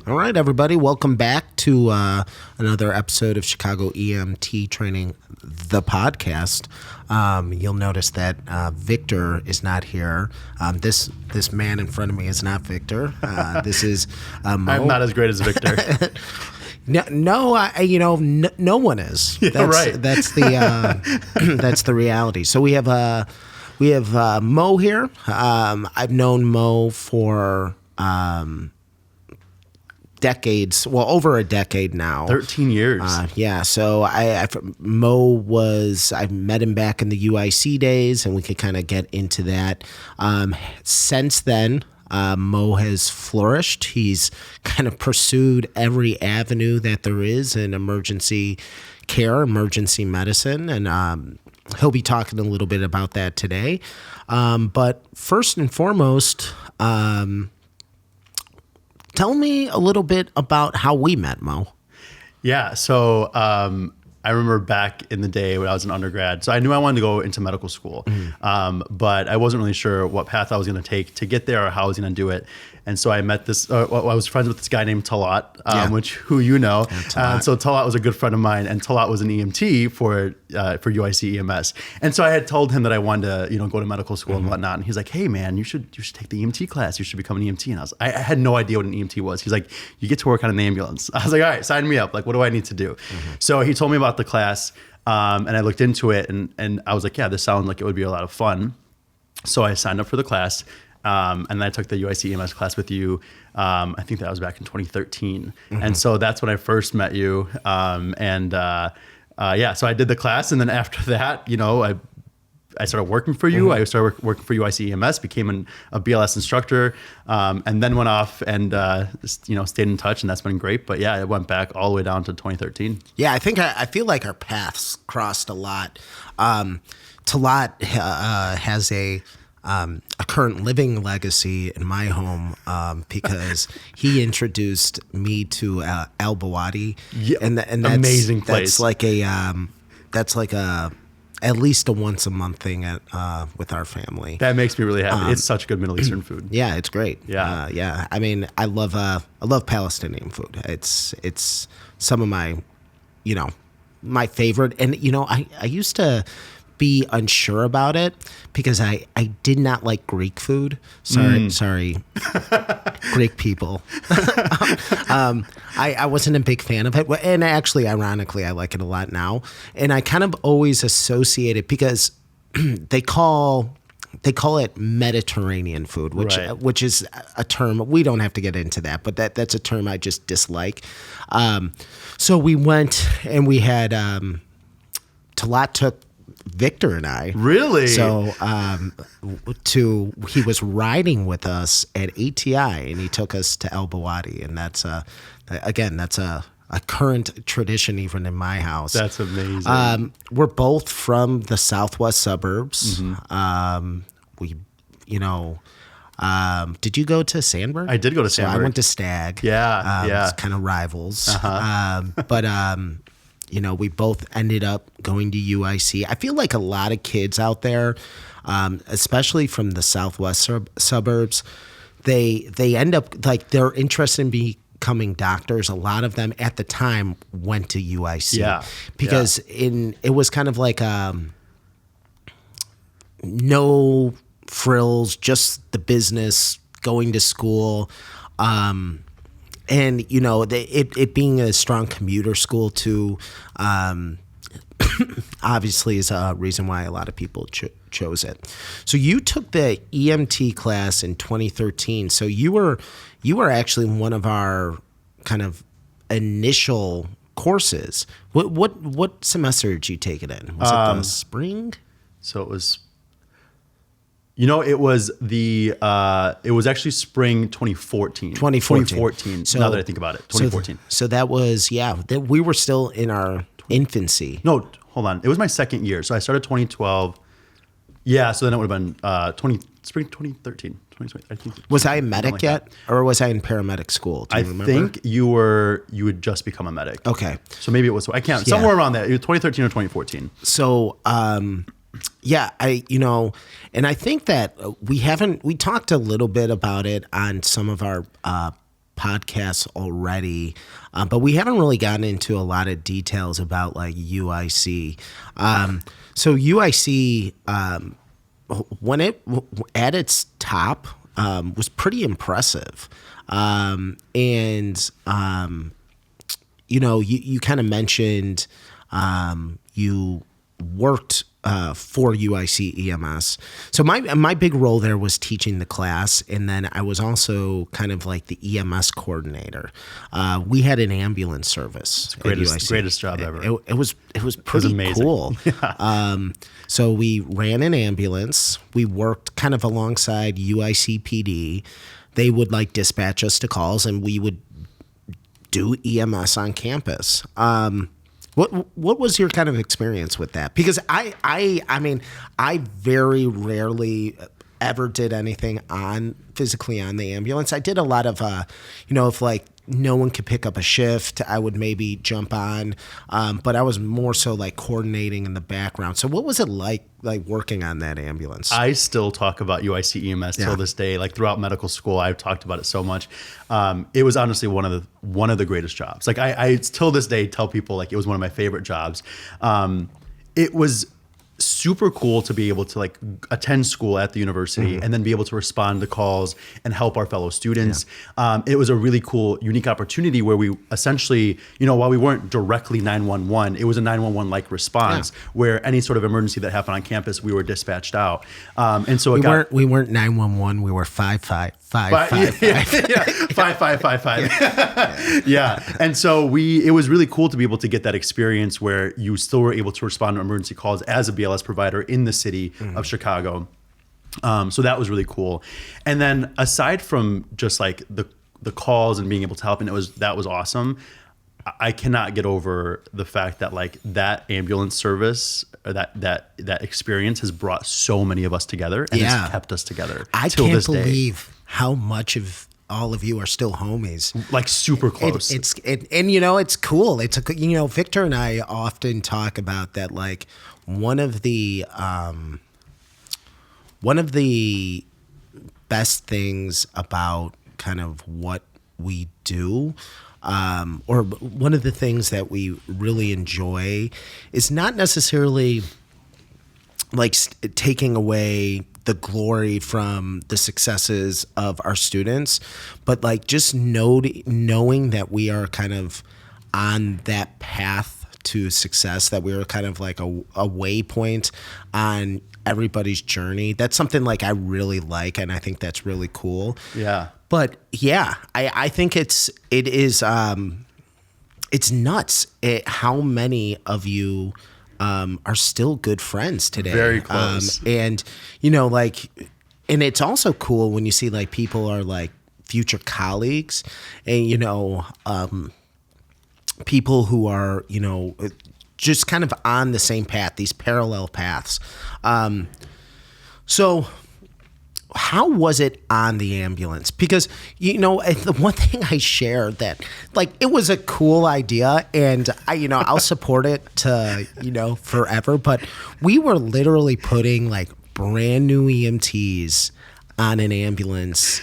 All right, everybody, welcome back to another episode of Chicago EMT Training, the podcast. You'll notice that Victor is not here. This man in front of me is not Victor. This is Moe. I'm not as great as Victor. No, no one is. Yeah, that's, right. That's the that's the reality. So we have Moe here. I've known Moe for decades, well, over a decade now. 13 years. Yeah. So I met him back in the UIC days, and we could kind of get into that. Since then, Moe has flourished. He's kind of pursued every avenue that there is in emergency care, emergency medicine, and he'll be talking a little bit about that today. But first and foremost, tell me a little bit about how we met, Moe. Yeah. So I remember back in the day when I was an undergrad. So I knew I wanted to go into medical school, but I wasn't really sure what path I was going to take to get there or how I was going to do it. And so I met this, I was friends with this guy named Talat, who you know. Talat. So Talat was a good friend of mine, and Talat was an EMT for UIC EMS. And so I had told him that I wanted to, go to medical school and whatnot. And he's like, "Hey man, you should take the EMT class. You should become an EMT." And I had no idea what an EMT was. He's like, "You get to work on an ambulance." I was like, "All right, sign me up. Like, what do I need to do?" So he told me about the class, and I looked into it, and I was like, "Yeah, this sounds like it would be a lot of fun." So I signed up for the class. And then I took the UIC EMS class with you. I think that was back in 2013. And so that's when I first met you. So I did the class. And then after that, I started working for you. I started working for UIC EMS, became a BLS instructor, and then went off and, stayed in touch. And that's been great. But yeah, it went back all the way down to 2013. Yeah, I feel like our paths crossed a lot. Talat has a current living legacy in my home because he introduced me to Al-Bawadi. Yeah, and that's, amazing place. That's like at least a once a month thing with our family. That makes me really happy. It's such good Middle Eastern food. Yeah, it's great. Yeah, yeah. I mean, I love Palestinian food. It's some of my, my favorite. And I used to be unsure about it because I did not like Greek food. Sorry, Greek people. I wasn't a big fan of it. And actually, ironically, I like it a lot now. And I kind of always associate it because they call it Mediterranean food, which is a term, we don't have to get into that, but that's a term I just dislike. So we went and we had, Talat took Victor and I. Really? So he was riding with us at ATI, and he took us to Al-Bawadi, and that's a current tradition even in my house. That's amazing. We're both from the southwest suburbs. Did you go to Sandburg? I did go to Sandburg. So I went to Stag. Yeah. It's kind of rivals. We both ended up going to UIC. I feel like a lot of kids out there, especially from the southwest suburbs, they end up like they're interested in becoming doctors. A lot of them at the time went to UIC because it was kind of like no frills, just the business, going to school. And, it being a strong commuter school, too, obviously is a reason why a lot of people chose it. So you took the EMT class in 2013. So you were actually one of our kind of initial courses. What semester did you take it in? Was it the spring? So it was... it was it was actually spring 2014. 2014. So, now that I think about it, 2014. So that was, we were still in our infancy. No, hold on. It was my second year. So I started 2012. Yeah. So then it would have been spring 2013. 2020, I think. Was I a medic yet? Or was I in paramedic school? Do you remember? I think you had just become a medic. Okay. So maybe it was, I can't, somewhere around that. It was 2013 or 2014. So, and I think that we talked a little bit about it on some of our podcasts already, but we haven't really gotten into a lot of details about like UIC. So UIC, when it at its top, was pretty impressive. You kind of mentioned you worked for UIC EMS. So my big role there was teaching the class, and then I was also kind of like the EMS coordinator. We had an ambulance service. Greatest job ever. It was pretty amazing. cool. Yeah. So we ran an ambulance. We worked kind of alongside UIC PD. They would like dispatch us to calls, and we would do EMS on campus. What was your kind of experience with that? Because I mean, I very rarely ever did anything physically on the ambulance. I did a lot of, if like no one could pick up a shift, I would maybe jump on. But I was more so like coordinating in the background. So what was it like working on that ambulance? I still talk about UIC EMS till this day. Like throughout medical school, I've talked about it so much. It was honestly one of the greatest jobs. Like I till this day tell people like it was one of my favorite jobs. It was super cool to be able to like attend school at the university and then be able to respond to calls and help our fellow students. Yeah. It was a really cool, unique opportunity where we essentially, while we weren't directly 911, it was a 911 like response where any sort of emergency that happened on campus, we were dispatched out. And so we weren't 911, we were 555. 5555. Yeah. And so it was really cool to be able to get that experience where you still were able to respond to emergency calls as a BLS provider in the city of Chicago. So that was really cool. And then aside from just like the calls and being able to help, and that was awesome. I cannot get over the fact that like that ambulance service, or that experience has brought so many of us together and it's kept us together. I can't believe how much of all of you are still homies, like super close. It's cool. It's Victor and I often talk about that. Like one of the best things about kind of what we do, or one of the things that we really enjoy, is not necessarily like taking away the glory from the successes of our students, but like just knowing that we are kind of on that path to success, that we are kind of like a waypoint on everybody's journey. That's something like I really like, and I think that's really cool. Yeah. But yeah, I think it's nuts how many of you are still good friends today. Very close. And it's also cool when you see like people are like future colleagues, and people who are just kind of on the same path, these parallel paths. So how was it on the ambulance? Because, the one thing I shared that like, it was a cool idea, and I'll support it to, forever, but we were literally putting like brand new EMTs on an ambulance,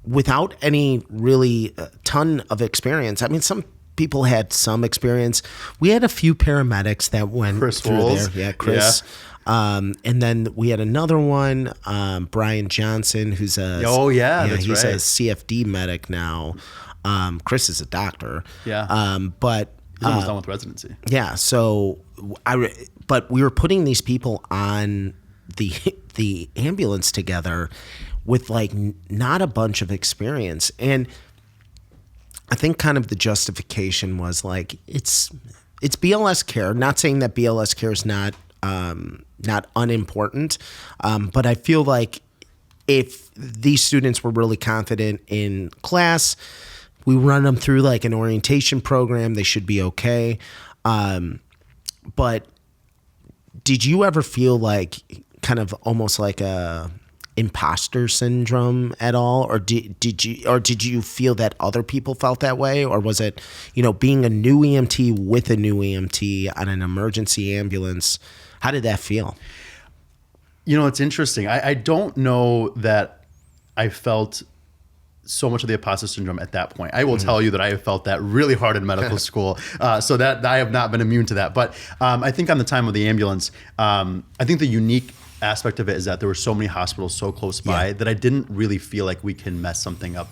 without any really ton of experience. I mean, some people had some experience. We had a few paramedics that went through there. Yeah, Chris. Yeah. And then we had another one, Brian Johnson, who's he's a CFD medic now. Chris is a doctor. Yeah. But he's almost done with residency. Yeah. So but we were putting these people on the ambulance together with like not a bunch of experience. And I think kind of the justification was like, it's BLS care. Not saying that BLS care is not unimportant, but I feel like if these students were really confident in class, we run them through like an orientation program, they should be okay. But did you ever feel like kind of almost like a imposter syndrome at all, or did you feel that other people felt that way, or was it being a new EMT with a new EMT on an emergency ambulance? How did that feel? It's interesting. I don't know that I felt so much of the imposter syndrome at that point. I will tell you that I have felt that really hard in medical school. So that I have not been immune to that. But I think on the time of the ambulance, I think the unique aspect of it is that there were so many hospitals so close by that I didn't really feel like we can mess something up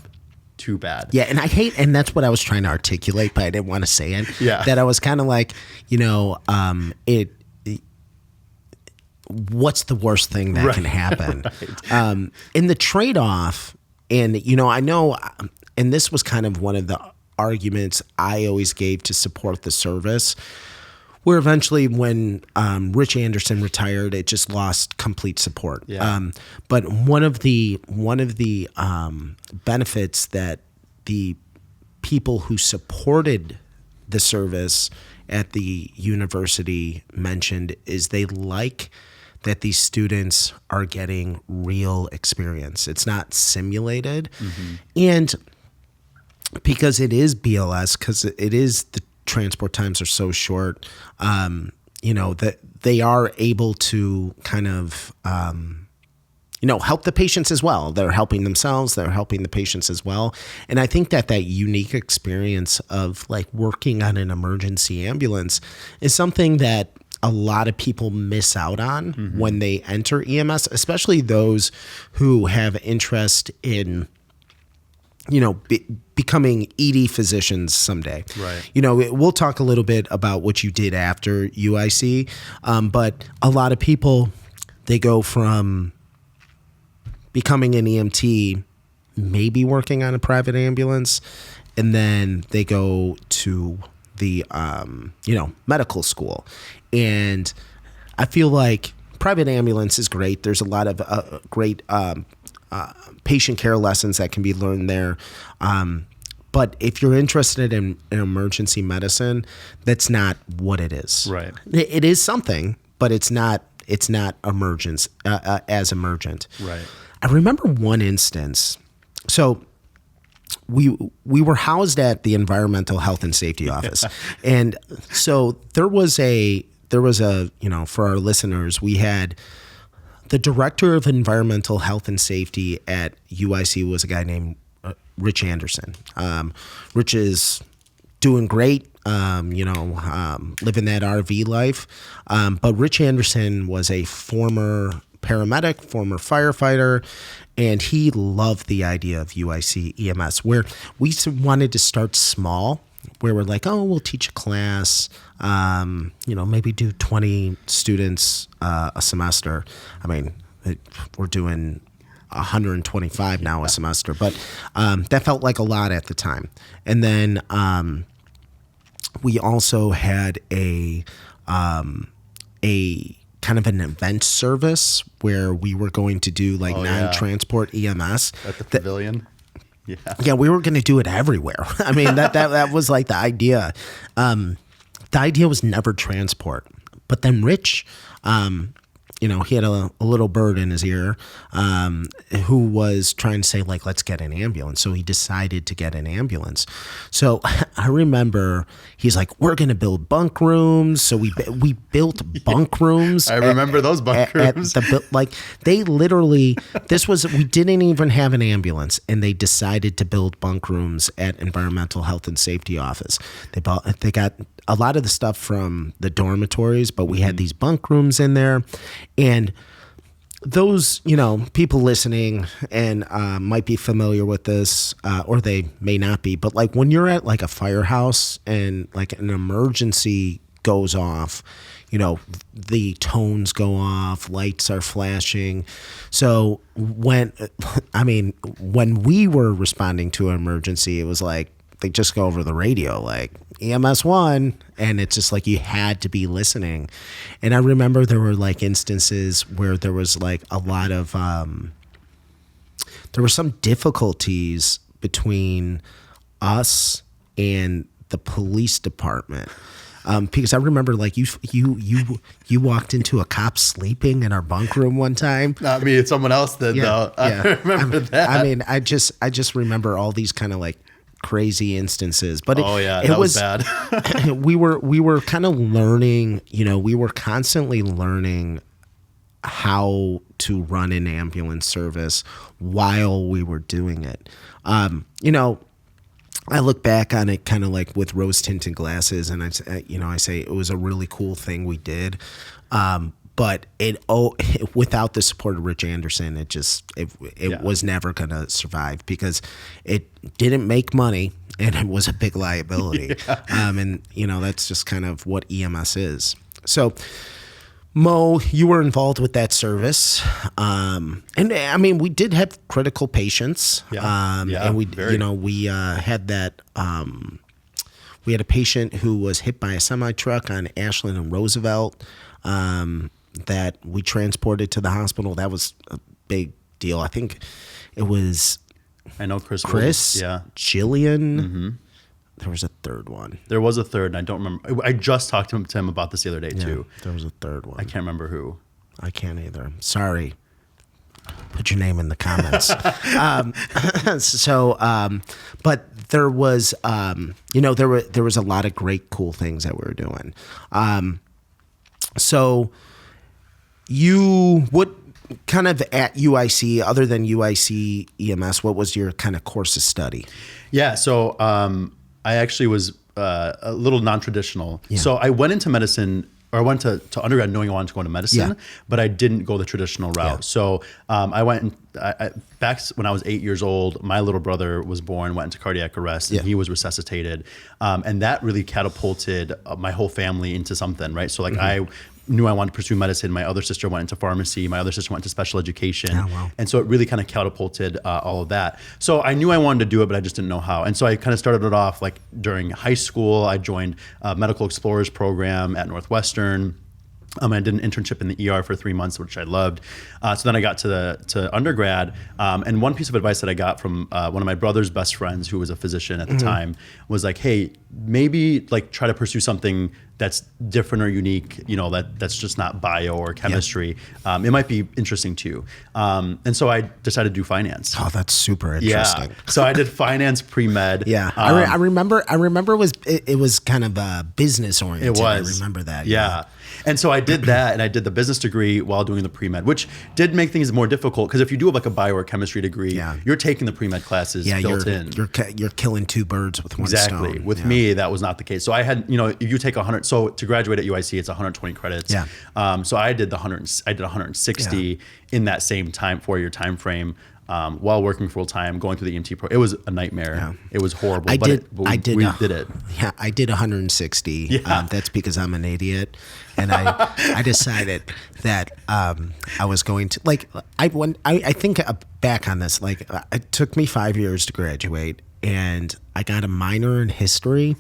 too bad. Yeah, and that's what I was trying to articulate, but I didn't want to say it. Yeah. That I was kind of like, what's the worst thing that can happen? Right. In the trade-off, and I know, and this was kind of one of the arguments I always gave to support the service, where eventually when Rich Anderson retired, it just lost complete support. Yeah. But one of the benefits that the people who supported the service at the university mentioned is they like that these students are getting real experience. It's not simulated. Mm-hmm. And because it is BLS, because it is the transport times are so short, that they are able to kind of, help the patients as well. They're helping themselves. They're helping the patients as well. And I think that unique experience of like working on an emergency ambulance is something that a lot of people miss out on when they enter EMS, especially those who have interest in becoming ED physicians someday. Right. We'll talk a little bit about what you did after UIC, but a lot of people, they go from becoming an EMT, maybe working on a private ambulance, and then they go to the, medical school. And I feel like private ambulance is great. There's a lot of great patient care lessons that can be learned there. But if you're interested in emergency medicine, that's not what it is. Right. It is something, but it's not emergent as emergent. Right. I remember one instance. So we were housed at the Environmental Health and Safety Office. And so there was a, for our listeners, we had the director of environmental health and safety at UIC was a guy named Rich Anderson. Rich is doing great, living that RV life. But Rich Anderson was a former paramedic, former firefighter, and he loved the idea of UIC EMS, where we wanted to start small, where we're like, oh, we'll teach a class, maybe do 20 students a semester. I mean, we're doing 125 now a semester, but that felt like a lot at the time. And then we also had a kind of an event service where we were going to do like non-transport EMS at the pavilion. Yeah, we were going to do it everywhere. I mean, that was like the idea. The idea was never transport. But then Rich, he had a little bird in his ear who was trying to say, like, let's get an ambulance. So he decided to get an ambulance. So I remember he's like, we're going to build bunk rooms. So we built bunk rooms. I remember those bunk rooms. They literally, we didn't even have an ambulance, and they decided to build bunk rooms at Environmental Health and Safety Office. They got a lot of the stuff from the dormitories, but we had these bunk rooms in there. And those, people listening and might be familiar with this, or they may not be, but like when you're at like a firehouse and like an emergency goes off, the tones go off, lights are flashing. So when we were responding to an emergency, it was like, they just go over the radio, like EMS 1, and it's just like you had to be listening. And I remember there were like instances where there was like a lot of, there were some difficulties between us and the police department. Because I remember like you walked into a cop sleeping in our bunk room one time. Not me, it's someone else did though. I remember that. I mean, I just remember all these kind of like crazy instances, but that was bad. we were kind of learning, we were constantly learning how to run an ambulance service while we were doing it. I look back on it kind of like with rose tinted glasses, and I say it was a really cool thing we did. But without the support of Rich Anderson, it was never going to survive because it didn't make money and it was a big liability. And that's just kind of what EMS is. So, Mo, you were involved with that service, and I mean, we did have critical patients, and we had that. We had a patient who was hit by a semi truck on Ashland and Roosevelt that we transported to the hospital. That was a big deal. I think it was. I know Chris, Jillian. Mm-hmm. There was a third one. There was a third, and I don't remember. I just talked to him about this the other day, too. There was a third one. I can't remember who. I can't either. Sorry. Put your name in the comments. But there was, there was a lot of great, cool things that we were doing. What kind of at UIC, other than UIC EMS, what was your kind of course of study? Yeah, so I actually was a little non-traditional. Yeah. So I went into medicine, or I went to undergrad knowing I wanted to go into medicine, but I didn't go the traditional route. Yeah. So I went, back when I was 8 years old, my little brother was born, went into cardiac arrest, and he was resuscitated. And that really catapulted my whole family into something, right? So I knew I wanted to pursue medicine. My other sister went into pharmacy. My other sister went to special education. Oh, wow. And so it really kind of catapulted all of that. So I knew I wanted to do it, but I just didn't know how. And so I kind of started it off like during high school. I joined a Medical Explorers program at Northwestern. I did an internship in the ER for 3 months, which I loved. So then I got to undergrad. And one piece of advice that I got from one of my brother's best friends, who was a physician at the time, was like, hey, maybe like try to pursue something that's different or unique, that's just not bio or chemistry. It might be interesting to you. And so I decided to do finance. Oh, that's super interesting. Yeah. So I did finance pre-med. Yeah. I remember it was kind of business oriented. It was. I remember that. Yeah. And so I did that, and I did the business degree while doing the pre-med, which did make things more difficult because if you do like a bio or chemistry degree, you're taking the pre-med classes built in. You're killing two birds with one stone. Exactly. With me, that was not the case. So I had, if you take 100, so to graduate at UIC, it's 120 credits. Yeah. So I did 160 in that same 4-year time frame. While working full time, going through the EMT program. It was a nightmare. Yeah. It was horrible. We did it. Yeah, I did 160. Yeah. That's because I'm an idiot, and I decided that I was going to I think back on this. It took me 5 years to graduate, and I got a minor in history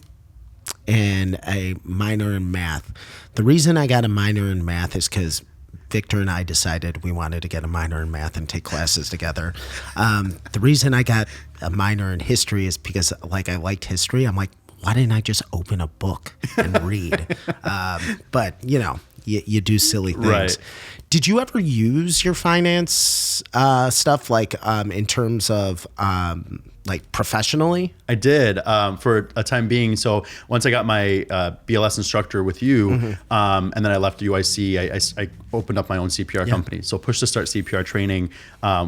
and a minor in math. The reason I got a minor in math is because Victor and I decided we wanted to get a minor in math and take classes together. The reason I got a minor in history is because I liked history. I'm like, why didn't I just open a book and read? But you do silly things. Right. Did you ever use your finance stuff in terms of professionally? I did for a time being. So once I got my BLS instructor with you, and then I left UIC, I opened up my own CPR company. So Push to Start CPR Training,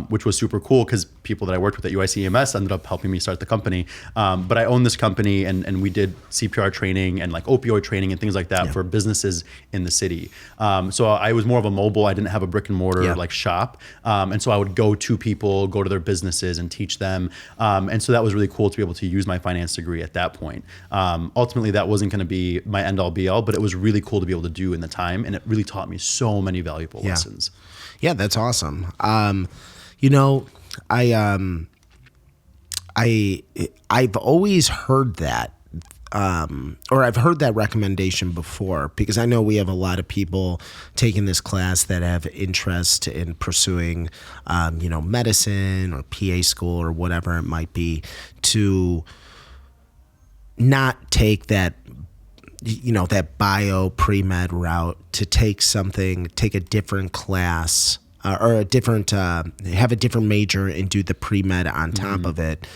which was super cool because people that I worked with at UIC EMS ended up helping me start the company. But I owned this company, and we did CPR training and opioid training and things like that for businesses in the city. So I was more of a mobile. I didn't have a brick and mortar shop. And so I would go to people, go to their businesses and teach them. And so that was really cool to be able to use my finance degree at that point. Ultimately, that wasn't going to be my end all be all, but it was really cool to be able to do in the time. And it really taught me so many valuable lessons. Yeah, that's awesome. I've always heard that. Or I've heard that recommendation before because I know we have a lot of people taking this class that have interest in pursuing, medicine or PA school or whatever it might be, to not take that, that bio pre-med route, to take a different class or have a different major and do the pre-med on top of it.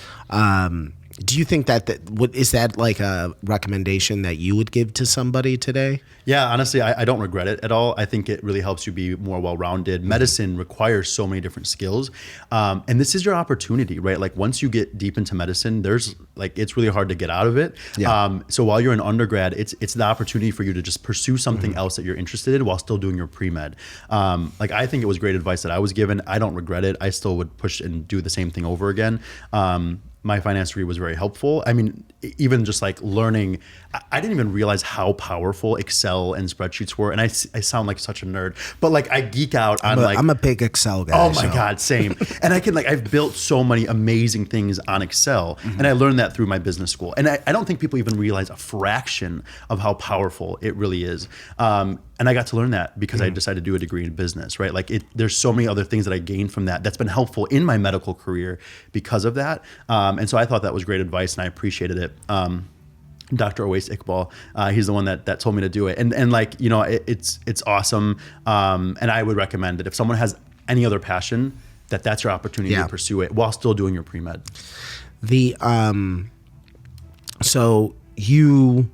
Do you think that is that like a recommendation that you would give to somebody today? Yeah, honestly, I don't regret it at all. I think it really helps you be more well-rounded. Medicine requires so many different skills. And this is your opportunity, right? Like once you get deep into medicine, it's really hard to get out of it. Yeah. So while you're an undergrad, it's the opportunity for you to just pursue something else that you're interested in while still doing your pre-med. I think it was great advice that I was given. I don't regret it. I still would push and do the same thing over again. My finance degree was very helpful. I mean, even just like learning, I didn't even realize how powerful Excel and spreadsheets were. And I sound like such a nerd, but like I geek out on I'm a big Excel guy. Oh my God, same. And I've built so many amazing things on Excel, and I learned that through my business school. And I don't think people even realize a fraction of how powerful it really is. And I got to learn that because I decided to do a degree in business, right? Like there's so many other things that I gained from that's been helpful in my medical career because of that. And so I thought that was great advice, and I appreciated it. Dr. Awais Iqbal, he's the one that told me to do it. And like, you know, it's awesome. And I would recommend it if someone has any other passion, that's your opportunity to pursue it while still doing your pre-med. So you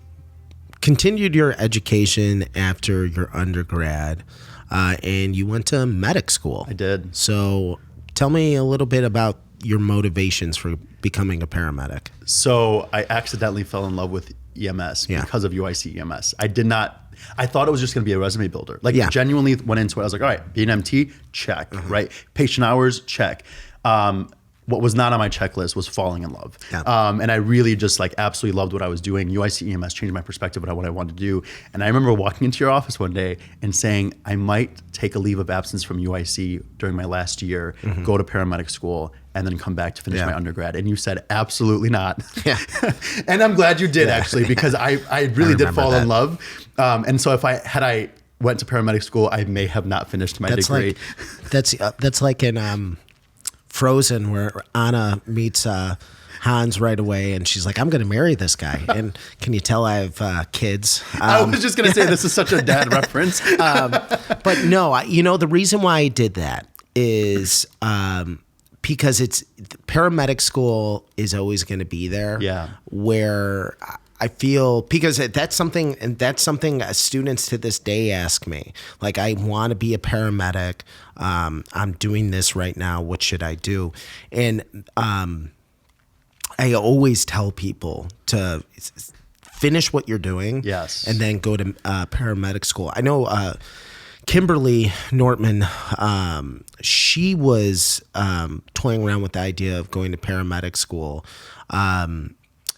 continued your education after your undergrad, and you went to medic school. I did. So tell me a little bit about your motivations for becoming a paramedic. So I accidentally fell in love with EMS because of UIC EMS. I thought it was just going to be a resume builder. Like genuinely went into it. I was like, all right, be an MT, check, right? Patient hours, check. What was not on my checklist was falling in love. And I really just like absolutely loved what I was doing. UIC EMS changed my perspective about what I wanted to do. And I remember walking into your office one day and saying, I might take a leave of absence from UIC during my last year, go to paramedic school, and then come back to finish my undergrad. And you said, absolutely not. And I'm glad you did actually, because I really did fall in love. And so if I went to paramedic school, I may have not finished my degree. That's like in Frozen, where Anna meets Hans right away, and she's like, I'm going to marry this guy. And can you tell I have kids? I was just going to say, this is such a dad reference. But no, the reason why I did that is because paramedic school is always going to be there. Yeah. Where I feel, because that's something students to this day ask me. Like, I want to be a paramedic. I'm doing this right now. What should I do? And I always tell people to finish what you're doing. Yes. And then go to paramedic school. I know Kimberly Nortman, she was toying around with the idea of going to paramedic school.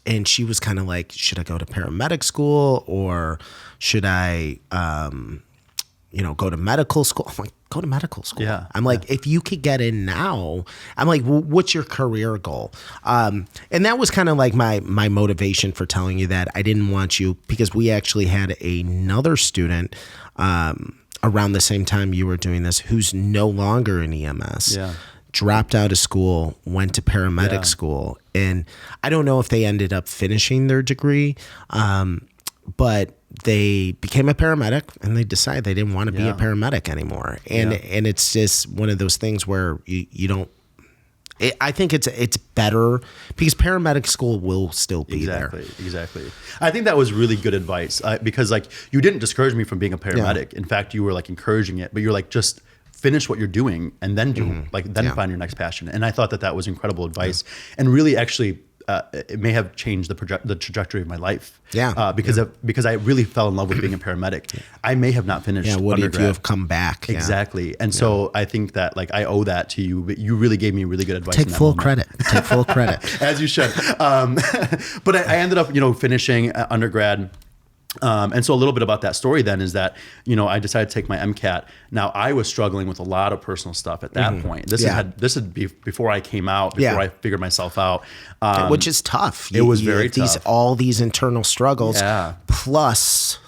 And she was kind of like, should I go to paramedic school, or should I, go to medical school? I'm like, go to medical school. Yeah. I'm like, if you could get in now, I'm like, what's your career goal? And that was kind of like my motivation for telling you that. I didn't want you, because we actually had another student around the same time you were doing this, who's no longer in EMS. Yeah. Dropped out of school, went to paramedic school. And I don't know if they ended up finishing their degree, but they became a paramedic, and they decided they didn't want to be a paramedic anymore. And it's just one of those things where you don't, I think it's better, because paramedic school will still be there. Exactly. I think that was really good advice, because like, you didn't discourage me from being a paramedic. In fact, you were like encouraging it, but you're like, just finish what you're doing and then find your next passion. And I thought that was incredible advice, and really actually it may have changed the trajectory of my life. Because I really fell in love with being a paramedic. I may have not finished what undergrad. if you have come back? Exactly. And so I think that like I owe that to you, but you really gave me really good advice. Take full credit. As you should. But I ended up, finishing undergrad. And so a little bit about that story then is that, I decided to take my MCAT. Now, I was struggling with a lot of personal stuff at that point. This would be before I came out, before I figured myself out. Which is tough. It was very tough. All these internal struggles, plus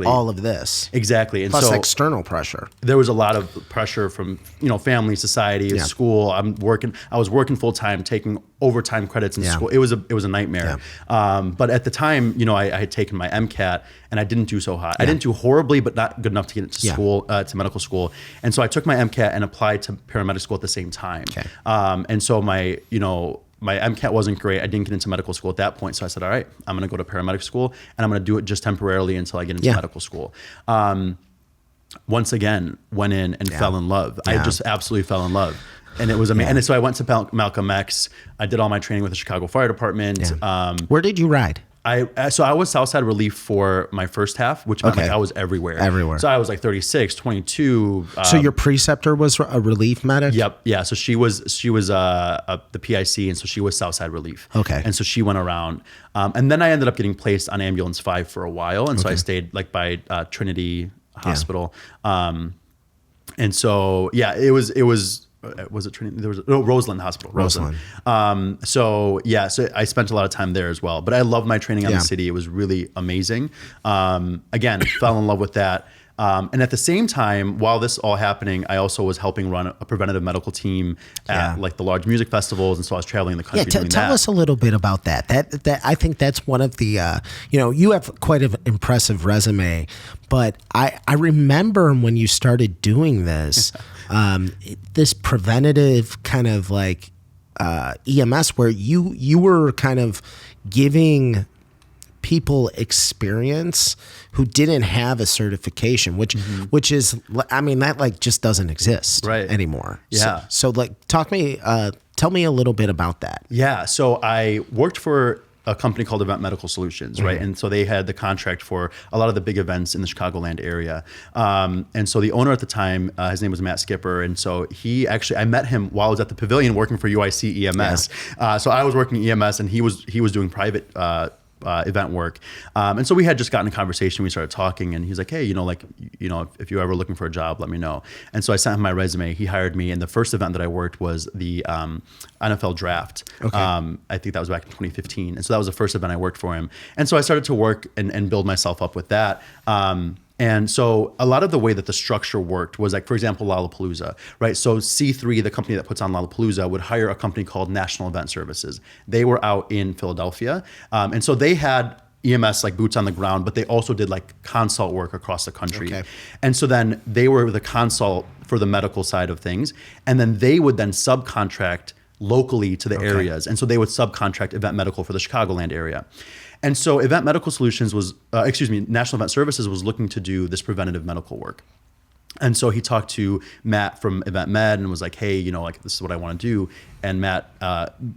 all of this. Exactly. And plus so external pressure. There was a lot of pressure from, family, society, school. I was working full time, taking overtime credits in school. It was a nightmare. But at the time, I had taken my MCAT, and I didn't do so hot. I didn't do horribly, but not good enough to get into school, to medical school. And so I took my MCAT and applied to paramedic school at the same time. And so my, my MCAT wasn't great. I didn't get into medical school at that point. So I said, all right, I'm going to go to paramedic school and I'm going to do it just temporarily until I get into medical school. Once again, went in and fell in love. I just absolutely fell in love. And it was amazing. And so I went to Malcolm X. I did all my training with the Chicago Fire Department. Where did you ride? So I was Southside Relief for my first half, which meant like I was everywhere. So I was like 36, 22. So your preceptor was a relief medic? Yep. Yeah. So she was the PIC, and so she was Southside Relief. Okay. And so she went around. And then I ended up getting placed on Ambulance 5 for a while. And so I stayed like by Trinity Hospital. And so, yeah, it was it Trinity? There was Roseland Hospital. Roseland. So I spent a lot of time there as well. But I loved my training on the city. It was really amazing. Again, fell in love with that. And at the same time, while this all happening, I also was helping run a preventative medical team at like the large music festivals, and so I was traveling the country doing that. Tell us a little bit about that. That I think that's one of the you have quite an impressive resume, but I remember when you started doing this, this preventative kind of like EMS, where you were kind of giving people experience who didn't have a certification, which is, I mean, that like just doesn't exist anymore. Yeah. So like tell me a little bit about that. Yeah. So I worked for a company called Event Medical Solutions, right? And so they had the contract for a lot of the big events in the Chicagoland area. And so the owner at the time, his name was Matt Skipper. And so I met him while I was at the pavilion working for UIC EMS. So I was working EMS and he was doing private event work. And so we had just gotten a conversation. We started talking and he's like, hey, if you're ever looking for a job, let me know. And so I sent him my resume. He hired me. And the first event that I worked was the NFL draft. I think that was back in 2015. And so that was the first event I worked for him. And so I started to work and build myself up with that. And so a lot of the way that the structure worked was like, for example, Lollapalooza, right? So C3, the company that puts on Lollapalooza, would hire a company called National Event Services. They were out in Philadelphia. And so they had EMS like boots on the ground, but they also did like consult work across the country. And so then they were the consult for the medical side of things. And then they would then subcontract locally to the areas. And so they would subcontract Event Medical for the Chicagoland area. And so Event Medical Solutions National Event Services was looking to do this preventative medical work. And so he talked to Matt from Event Med and was like, hey, this is what I want to do. And Matt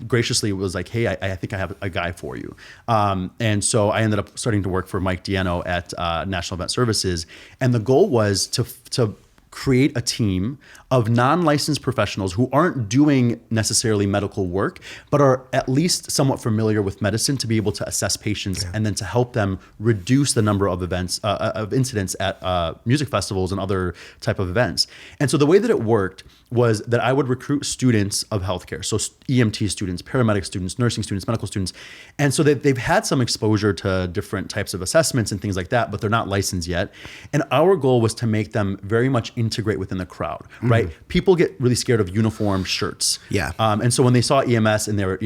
graciously was like, hey, I think I have a guy for you. And so I ended up starting to work for Mike Diano at National Event Services. And the goal was to create a team of non-licensed professionals who aren't doing necessarily medical work, but are at least somewhat familiar with medicine to be able to assess patients and then to help them reduce the number of events, of incidents at music festivals and other type of events. And so the way that it worked was that I would recruit students of healthcare. So EMT students, paramedic students, nursing students, medical students. And so they've had some exposure to different types of assessments and things like that, but they're not licensed yet. And our goal was to make them very much integrate within the crowd, right? People get really scared of uniform shirts. And so when they saw EMS and they were,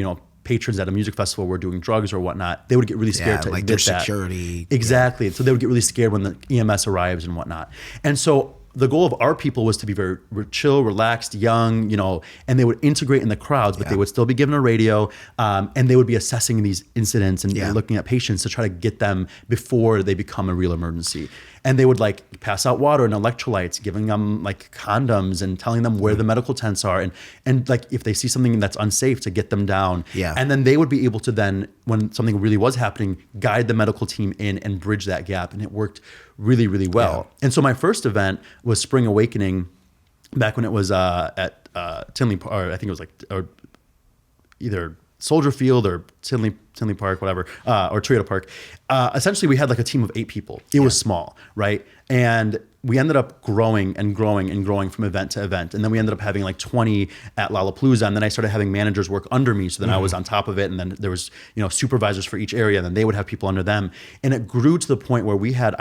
patrons at a music festival were doing drugs or whatnot, they would get really scared to like admit their that. security. Exactly. So they would get really scared when the EMS arrives and whatnot. And so the goal of our people was to be very chill, relaxed, young, and they would integrate in the crowds, but they would still be given a radio, and they would be assessing these incidents and looking at patients to try to get them before they become a real emergency. And they would like pass out water and electrolytes, giving them like condoms and telling them where the medical tents are. And like if they see something that's unsafe, to get them down. And then they would be able to then, when something really was happening, guide the medical team in and bridge that gap. And it worked really, really well. And so my first event was Spring Awakening back when it was at Tinley, or I think it was either Soldier Field or Tinley Park, whatever, or Toyota Park. Essentially, we had like a team of 8 people. It was small, right? And we ended up growing and growing and growing from event to event. And then we ended up having like 20 at Lollapalooza. And then I started having managers work under me. So then I was on top of it. And then there was, supervisors for each area. And then they would have people under them. And it grew to the point where we had,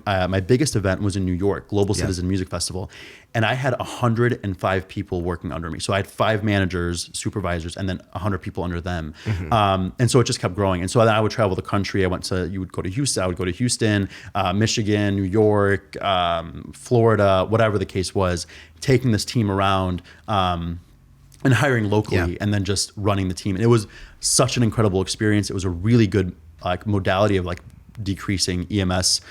my biggest event was in New York, Global Citizen Music Festival. And I had 105 people working under me. So I had 5 managers, supervisors, and then 100 people under them. And so it just kept growing. And so then I would travel the country. I would go to Houston, I would go to Houston, Michigan, New York, Florida, whatever the case was, taking this team around. And and hiring locally and then just running the team. And it was such an incredible experience. It was a really good like modality of like decreasing EMS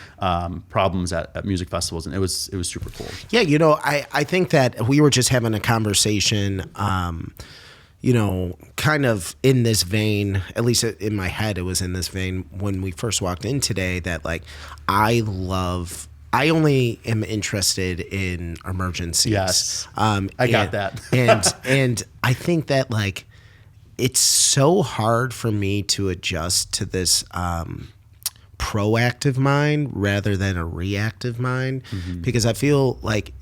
problems at music festivals. And it was super cool. Yeah. I think that we were just having a conversation, kind of in this vein, at least in my head, it was in this vein when we first walked in today, that like, I only am interested in emergencies. Yes. I got that. and I think that like, it's so hard for me to adjust to this, proactive mind rather than a reactive mind, because I feel like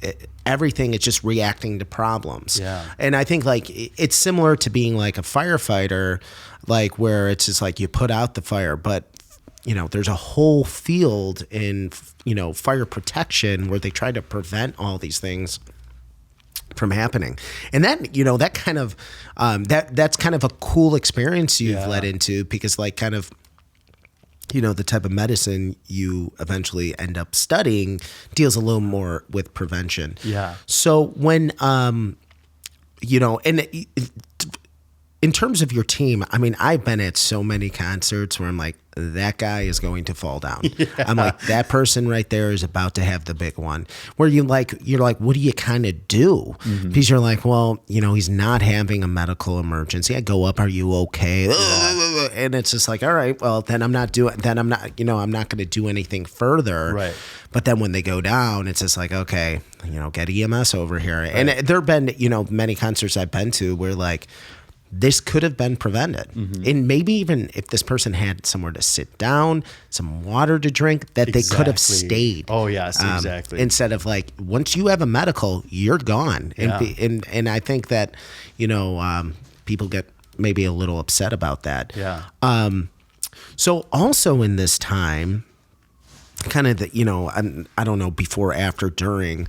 everything is just reacting to problems. Yeah. And I think like it's similar to being like a firefighter, like where it's just like you put out the fire, but there's a whole field in, fire protection where they try to prevent all these things from happening. And that, that kind of, that's kind of a cool experience you've led into, because like kind of, the type of medicine you eventually end up studying deals a little more with prevention. Yeah. So when, and in terms of your team, I mean, I've been at so many concerts where I'm like, that guy is going to fall down. Yeah. I'm like, that person right there is about to have the big one. Where you're like, what do you kind of do? Because you're like, well, he's not having a medical emergency. I go up, are you okay? Yeah. And it's just like, all right, well, then I'm not going to do anything further. Right. But then when they go down, it's just like, okay, get EMS over here. Right. And there have been, many concerts I've been to where like, this could have been prevented. And maybe even if this person had somewhere to sit down, some water to drink, that they could have stayed. Oh, yes, exactly. Instead of like, once you have a medical, you're gone. And I think that, people get maybe a little upset about that. Yeah. So also in this time, kind of I don't know, before, after, during,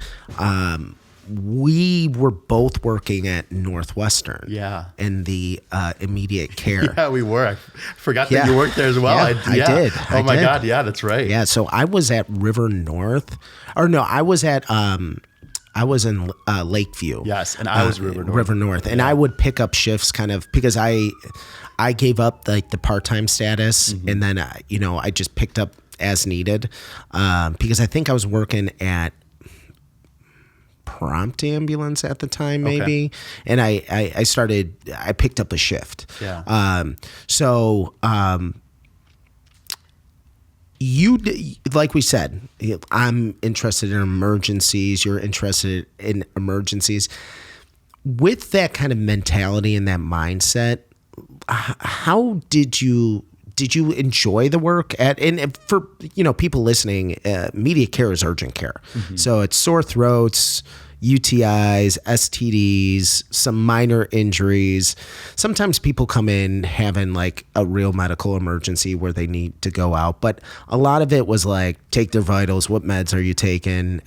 we were both working at Northwestern. Yeah. In the immediate care. Yeah, we were. I forgot that you worked there as well. Yeah, I did. Oh my God. Yeah, that's right. Yeah. So I was at River North, or no, I was in Lakeview. Yes, and I was River North, and I would pick up shifts kind of because I gave up like the part-time status, and then I just picked up as needed, because I think I was working at Prompt Ambulance at the time, maybe. Okay. And I picked up a shift. Yeah. You, like we said, I'm interested in emergencies. You're interested in emergencies. With that kind of mentality and that mindset, how did you enjoy the work and for people listening, immediate care is urgent care. So it's sore throats, UTIs, STDs, some minor injuries. Sometimes people come in having like a real medical emergency where they need to go out, but a lot of it was like, take their vitals, what meds are you taking?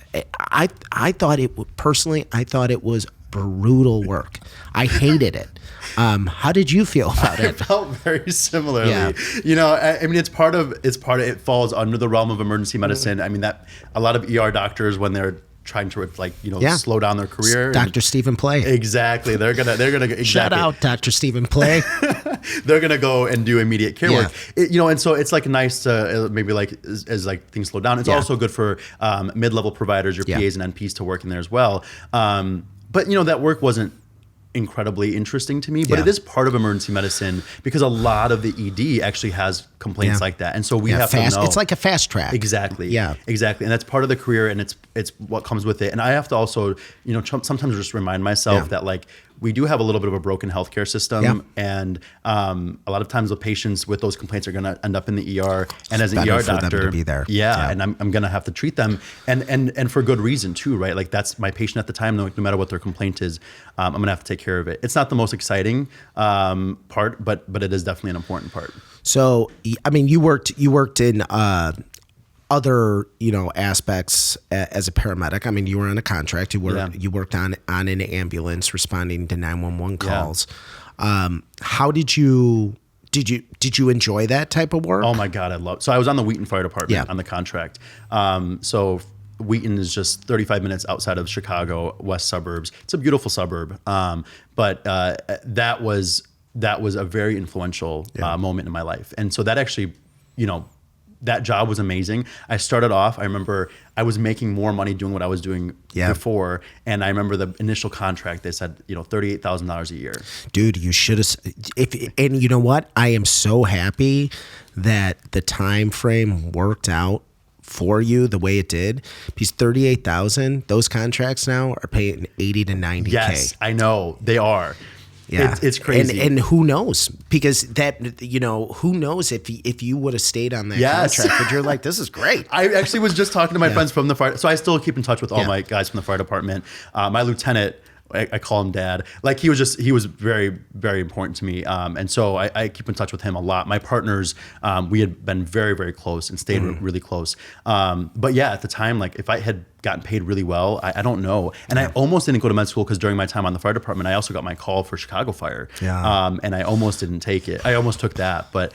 I thought it was brutal work. I hated it. How did you feel about it? I felt very similarly. Yeah. I mean, it falls under the realm of emergency medicine. I mean, that a lot of ER doctors, when they're trying to slow down their career. Dr. Stephen Play. Exactly. They're gonna exactly. Shout out Dr. Stephen Play. They're gonna go and do immediate care work. And so it's like nice to maybe like as like things slow down. It's also good for mid-level providers, your PAs and NPs to work in there as well. But that work wasn't incredibly interesting to me, but it is part of emergency medicine because a lot of the ED actually has complaints like that. And so we have to know. It's like a fast track. Exactly. Yeah. Exactly. And that's part of the career, and it's what comes with it. And I have to also, sometimes just remind myself that like we do have a little bit of a broken healthcare system, and a lot of times the patients with those complaints are going to end up in the ER, and as an ER doctor, to be there. And I'm going to have to treat them, and for good reason too, right? Like that's my patient at the time. No matter what their complaint is, I'm going to have to take care of it. It's not the most exciting part, but it is definitely an important part. So, I mean, you worked in other aspects as a paramedic. I mean, you were on a contract. You worked on an ambulance responding to 911 calls. How did you enjoy that type of work? Oh my God, I love. So I was on the Wheaton Fire Department on the contract. So Wheaton is just 35 minutes outside of Chicago, west suburbs. It's a beautiful suburb. But that was a very influential moment in my life. And so that actually, that job was amazing. I started off, I remember I was making more money doing what I was doing before. And I remember the initial contract, they said, $38,000 a year. Dude, you should have, and you know what? I am so happy that the time frame worked out for you the way it did, because 38,000, those contracts now are paying 80 to 90K. Yes, I know they are. Yeah, it's crazy. And who knows? Because who knows if you would have stayed on that contract? But you're like, this is great. I actually was just talking to my friends from the fire, so I still keep in touch with all my guys from the fire department. My lieutenant, I call him Dad. Like he was very, very important to me. And so I keep in touch with him a lot. My partners, we had been very, very close and stayed really close. But yeah, at the time, like if I had gotten paid really well, I don't know. And I almost didn't go to med school because during my time on the fire department, I also got my call for Chicago Fire. And I almost didn't take it. I almost took that. But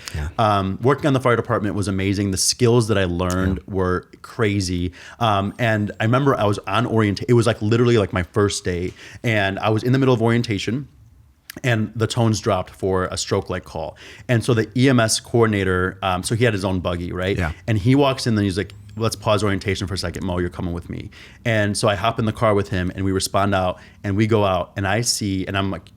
working on the fire department was amazing. The skills that I learned were crazy. And I remember I was on orientation. It was like literally like my first day. And I was in the middle of orientation and the tones dropped for a stroke like call. And so the EMS coordinator, so he had his own buggy, right? Yeah. And he walks in and he's like, let's pause orientation for a second. Mo, you're coming with me. And so I hop in the car with him and we respond out and we go out and I see, and I'm like,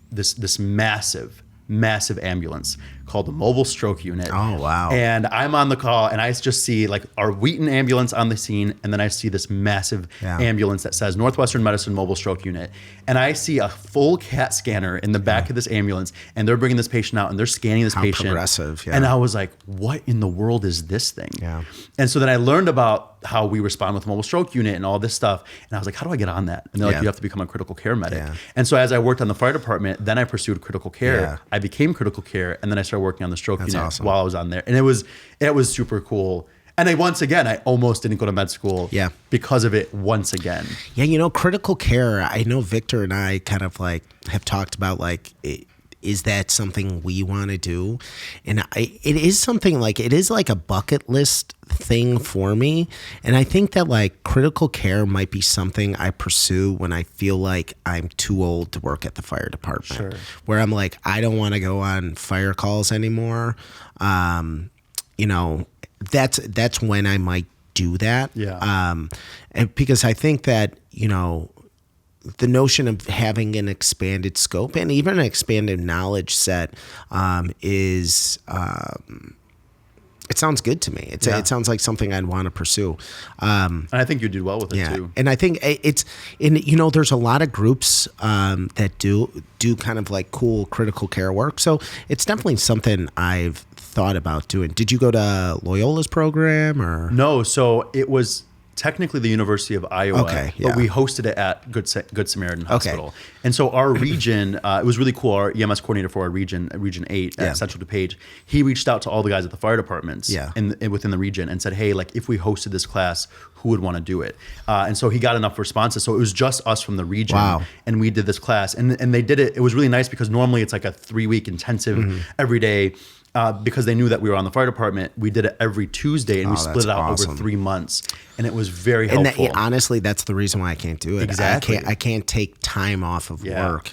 this massive ambulance called the Mobile Stroke Unit. Oh, wow. And I'm on the call and I just see like our Wheaton ambulance on the scene. And then I see this massive ambulance that says Northwestern Medicine Mobile Stroke Unit. And I see a full CAT scanner in the back of this ambulance and they're bringing this patient out and they're scanning this patient. Progressive, And I was like, what in the world is this thing? Yeah. And so then I learned about how we respond with Mobile Stroke Unit and all this stuff. And I was like, how do I get on that? And they're like, you have to become a critical care medic. Yeah. And so as I worked on the fire department, then I pursued critical care. Yeah. I became critical care and then I started working on the stroke unit while I was on there. And it was super cool. And I almost didn't go to med school because of it once again. Yeah, critical care, I know Victor and I kind of like have talked about like, is that something we want to do? And it is something like, it is like a bucket list thing for me. And I think that like critical care might be something I pursue when I feel like I'm too old to work at the fire department. Sure. Where I'm like, I don't want to go on fire calls anymore. That's when I might do that. Yeah. And because I think that, the notion of having an expanded scope and even an expanded knowledge set is it sounds good to me. It sounds like something I'd want to pursue. And I think you did well with it too. And I think there's a lot of groups that do kind of like cool critical care work. So it's definitely something I've thought about doing. Did you go to Loyola's program or? No, so it was technically the University of Iowa, but we hosted it at Good Samaritan Hospital. Okay. And so our region, it was really cool. Our EMS coordinator for our region, Region 8 at Central DuPage, he reached out to all the guys at the fire departments within the region and said, hey, like if we hosted this class, who would want to do it? And so he got enough responses. So it was just us from the region. Wow. And we did this class. And they did it. It was really nice because normally it's like a 3-week intensive every day. Because they knew that we were on the fire department, we did it every Tuesday and we split it out over 3 months. And it was very helpful. And honestly, that's the reason why I can't do it. Exactly. I can't take time off of work.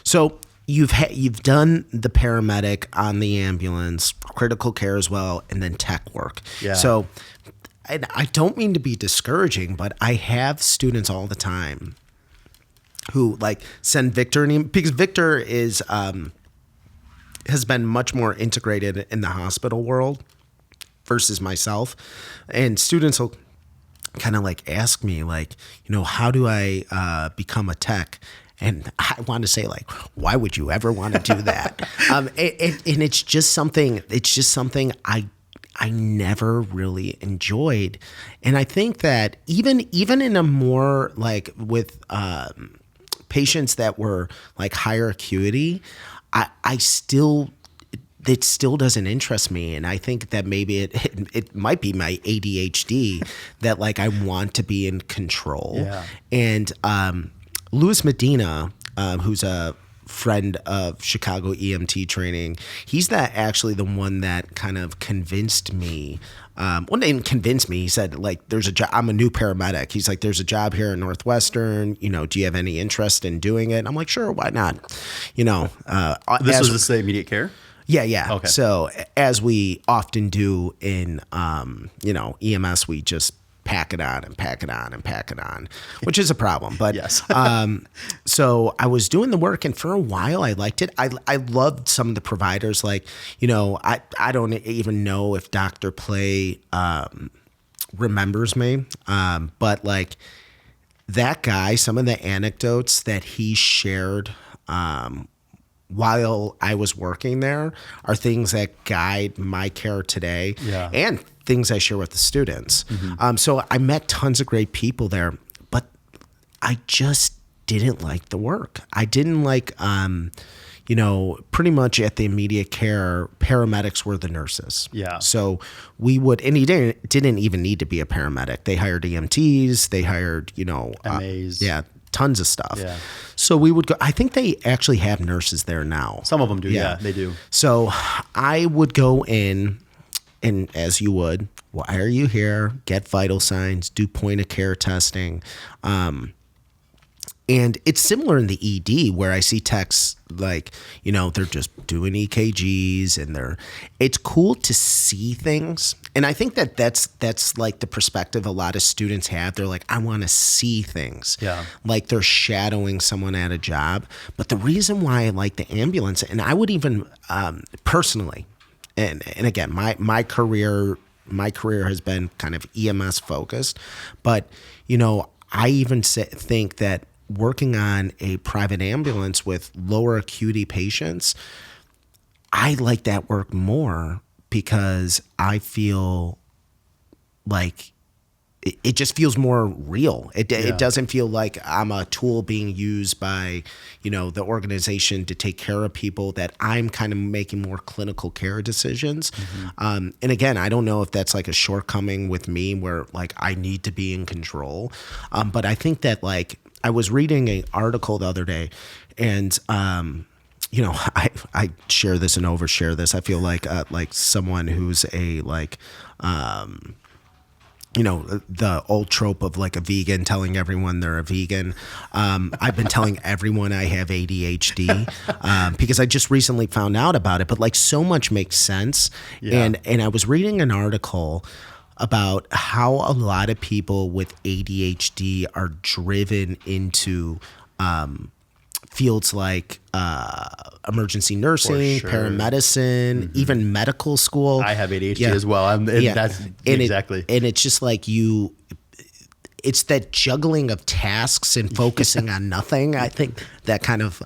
So you've done the paramedic on the ambulance, critical care as well, and then tech work. Yeah. So I don't mean to be discouraging, but I have students all the time who like send Victor an email because Victor is has been much more integrated in the hospital world versus myself. And students will kind of like ask me like, how do I become a tech? And I want to say like, why would you ever want to do that? And it's just something I never really enjoyed. And I think that even in a more like with patients that were like higher acuity, it still doesn't interest me. And I think that maybe it might be my ADHD that like I want to be in control. Yeah. And Luis Medina, who's a friend of Chicago EMT Training. He's actually the one that kind of convinced me. Well, didn't convince me. He said, like, there's a job. I'm a new paramedic. He's like, there's a job here in Northwestern. You know, do you have any interest in doing it? And I'm like, sure, why not? You know, this was the immediate care? Yeah, yeah. Okay. So as we often do in, EMS, we just pack it on and pack it on and pack it on, which is a problem. But yes. So I was doing the work, and for a while I liked it. I loved some of the providers. Like, you know, I don't even know if Dr. Play remembers me, but like that guy, some of the anecdotes that he shared while I was working there are things that guide my care today, and things I share with the students. So I met tons of great people there, but I just didn't like the work. I didn't like, pretty much at the immediate care, paramedics were the nurses. Yeah. So we would, and he didn't even need to be a paramedic. They hired EMTs, they hired, MAs. tons of stuff. Yeah. So we would go, I think they actually have nurses there now. Some of them do. Yeah, they do. So I would go in, and as you would, why are you here? Get vital signs, do point of care testing. And it's similar in the ED where I see techs like, they're just doing EKGs and it's cool to see things. And I think that's like the perspective a lot of students have. They're like, I want to see things. Yeah. Like they're shadowing someone at a job. But the reason why I like the ambulance, and I would even personally, and again, my career has been kind of EMS focused, but I even think that working on a private ambulance with lower acuity patients, I like that work more because I feel like it just feels more real. It doesn't feel like I'm a tool being used by, the organization to take care of people, that I'm kind of making more clinical care decisions. And again, I don't know if that's like a shortcoming with me where like I need to be in control. But I think that like I was reading an article the other day, and I share this and overshare this. I feel like someone who's a like the old trope of like a vegan telling everyone they're a vegan. I've been telling everyone I have ADHD because I just recently found out about it, but like so much makes sense. Yeah. And I was reading an article about how a lot of people with ADHD are driven into fields like emergency nursing, paramedicine, even medical school. I have ADHD as well. That's exactly. And it's just like it's that juggling of tasks and focusing on nothing. I think that kind of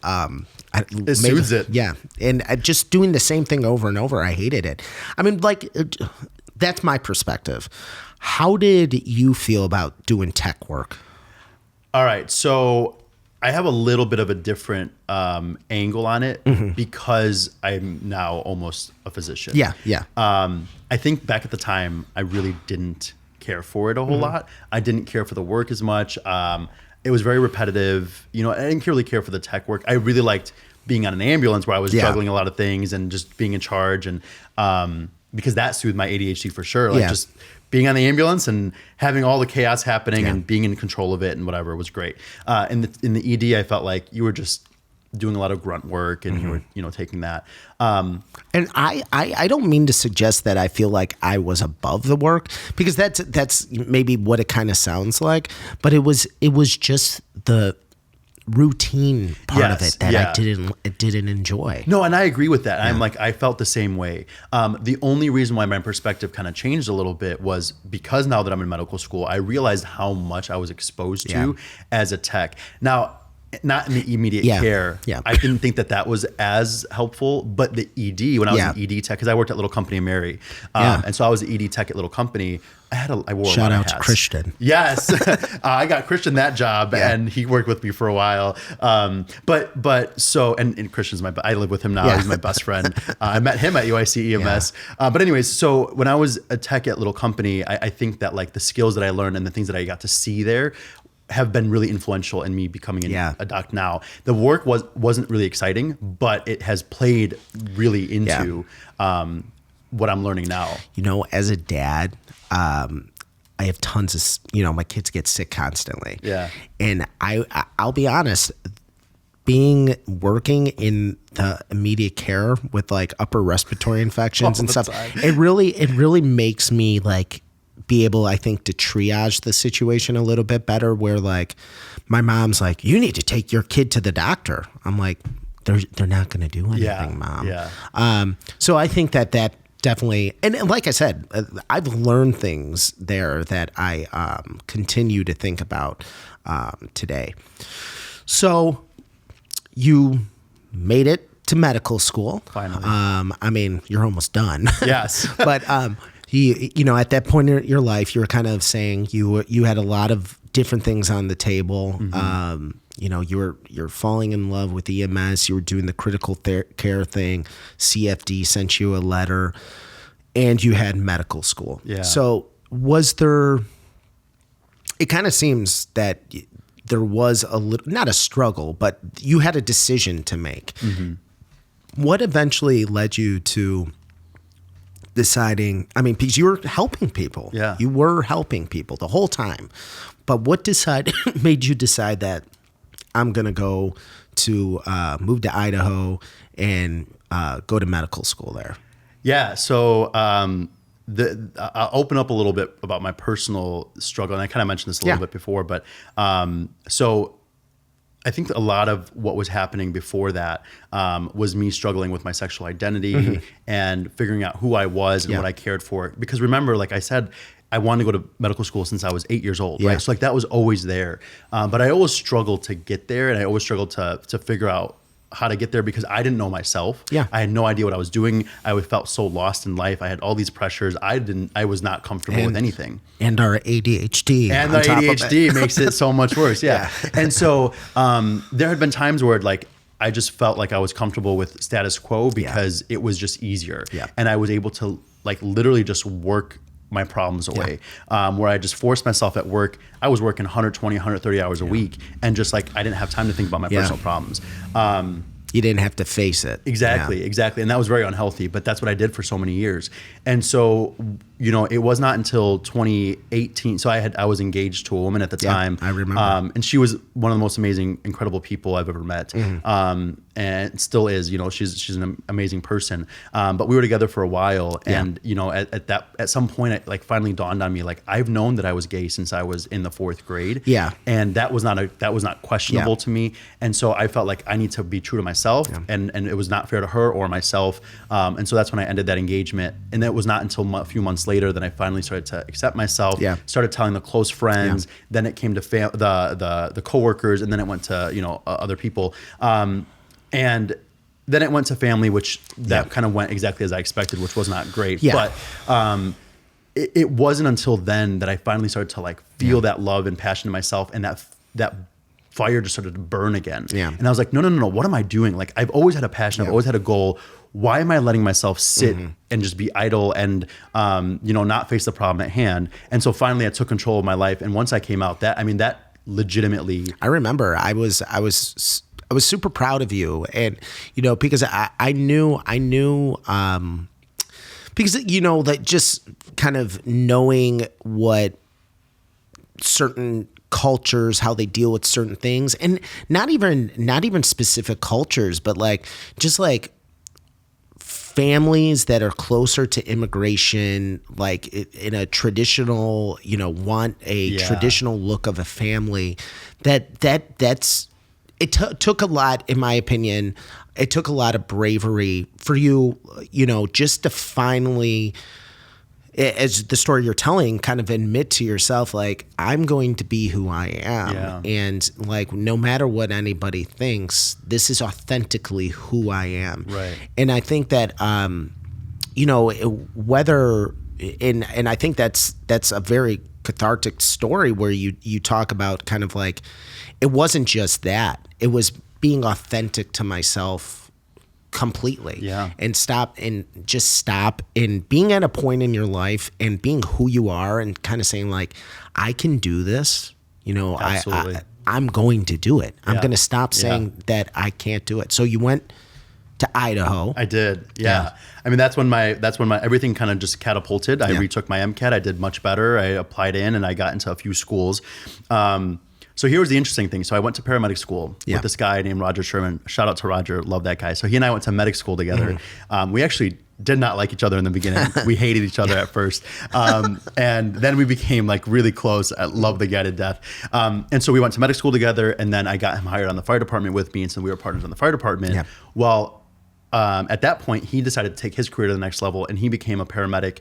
it soothes it. Yeah. And just doing the same thing over and over, I hated it. I mean, like, that's my perspective. How did you feel about doing tech work? All right. So I have a little bit of a different angle on it because I'm now almost a physician. Yeah, yeah. I think back at the time, I really didn't care for it a whole lot. I didn't care for the work as much. It was very repetitive. I didn't really care for the tech work. I really liked being on an ambulance where I was juggling a lot of things and just being in charge, and because that soothed my ADHD for sure. Like just being on the ambulance and having all the chaos happening and being in control of it and whatever was great. In the ED, I felt like you were just doing a lot of grunt work and you were taking that. And I don't mean to suggest that I feel like I was above the work, because that's maybe what it kind of sounds like, but it was just the routine part of it that I didn't enjoy. No, and I agree with that. I'm like, I felt the same way. The only reason why my perspective kind of changed a little bit was because now that I'm in medical school, I realized how much I was exposed to as a tech. Now, not in the immediate care. Yeah. I didn't think that was as helpful, but the ED, when I was an ED tech, because I worked at Little Company in Mary. And so I was an ED tech at Little Company. I wore shout a lot out of hats. To Christian. Yes. I got Christian that job and he worked with me for a while. But so, and Christian's I live with him now. He's my best friend. I met him at UIC EMS. But anyways, so when I was a tech at Little Company, I think that like the skills that I learned and the things that I got to see there have been really influential in me becoming Yeah. a doc now. The work wasn't really exciting, but it has played really into what I'm learning now. You know, as a dad, I have tons of, my kids get sick constantly. Yeah. And I'll be honest, working in the immediate care with like upper respiratory infections and stuff, it really makes me like be able, I think, to triage the situation a little bit better, where like my mom's like, you need to take your kid to the doctor. I'm like, they're not going to do anything, Mom. Yeah. So I think that definitely, and like I said, I've learned things there that I continue to think about today. So you made it to medical school. Finally. I mean, you're almost done. Yes. But you at that point in your life, you were kind of saying you had a lot of different things on the table. Mm-hmm. You're falling in love with EMS. You were doing the critical care thing. CFD sent you a letter, and you had medical school. Yeah. So was there? It kind of seems that there was a little, not a struggle, but you had a decision to make. Mm-hmm. What eventually led you to deciding? I mean, because you were helping people. Yeah. You were helping people the whole time. But what made you decide that I'm going to go to move to Idaho and go to medical school there? Yeah. So I'll open up a little bit about my personal struggle. And I kind of mentioned this a little bit before, but so I think a lot of what was happening before that was me struggling with my sexual identity and figuring out who I was and what I cared for. Because remember, like I said, I wanted to go to medical school since I was 8 years old, right? So like that was always there. But I always struggled to get there, and I always struggled to figure out how to get there because I didn't know myself. Yeah. I had no idea what I was doing. I felt so lost in life. I had all these pressures. I was not comfortable with anything. And our ADHD. And the ADHD makes it so much worse. Yeah. And so there had been times where like I just felt like I was comfortable with status quo because it was just easier. Yeah. And I was able to like literally just work my problems away, where I just forced myself at work. I was working 120, 130 hours a week, and just like I didn't have time to think about my personal problems. You didn't have to face it. Exactly. And that was very unhealthy, but that's what I did for so many years. And so, it was not until 2018. So I was engaged to a woman at the time. I remember. And she was one of the most amazing, incredible people I've ever met. Mm-hmm. And still is, she's an amazing person. But we were together for a while. And, at some point it like finally dawned on me, like I've known that I was gay since I was in the 4th grade. Yeah. And that was not questionable to me. And so I felt like I need to be true to myself and it was not fair to her or myself. And so that's when I ended that engagement. And it was not until a few months later that I finally started to accept myself, started telling the close friends, then it came to the coworkers, and then it went to, other people. And then it went to family, which that kind of went exactly as I expected, which was not great. Yeah. But it wasn't until then that I finally started to like feel that love and passion in myself, and that fire just started to burn again. Yeah. And I was like, no, what am I doing? Like I've always had a passion. I've always had a goal. Why am I letting myself sit and just be idle and, not face the problem at hand? And so finally I took control of my life. And once I came out, that legitimately, I remember I was super proud of you. And, because I knew, because, that just kind of knowing what certain cultures, how they deal with certain things, and not even specific cultures, but like, just like families that are closer to immigration, like in a traditional, want a traditional look of a family, that's it took a lot, in my opinion. It took a lot of bravery for you, just to finally, as the story you're telling, kind of admit to yourself, like, I'm going to be who I am. Yeah. And like, no matter what anybody thinks, this is authentically who I am. Right. And I think that, whether, and I think that's a very cathartic story where you talk about kind of like, it wasn't just that, it was being authentic to myself completely. Yeah. And stop and being at a point in your life and being who you are and kind of saying like, I can do this. Absolutely. I'm going to do it. I'm Yeah. going to stop saying that I can't do it. So you went to Idaho. I did. Yeah. I mean, that's when my everything kind of just catapulted. I retook my MCAT. I did much better. I applied in and I got into a few schools. So here was the interesting thing. So I went to paramedic school with this guy named Roger Sherman. Shout out to Roger. Love that guy. So he and I went to medic school together. We actually did not like each other in the beginning. We hated each other at first. And then we became like really close. I love the guy to death. And so we went to medic school together, and then I got him hired on the fire department with me. And so we were partners on the fire department. Yeah. Well, at that point, he decided to take his career to the next level, and he became a paramedic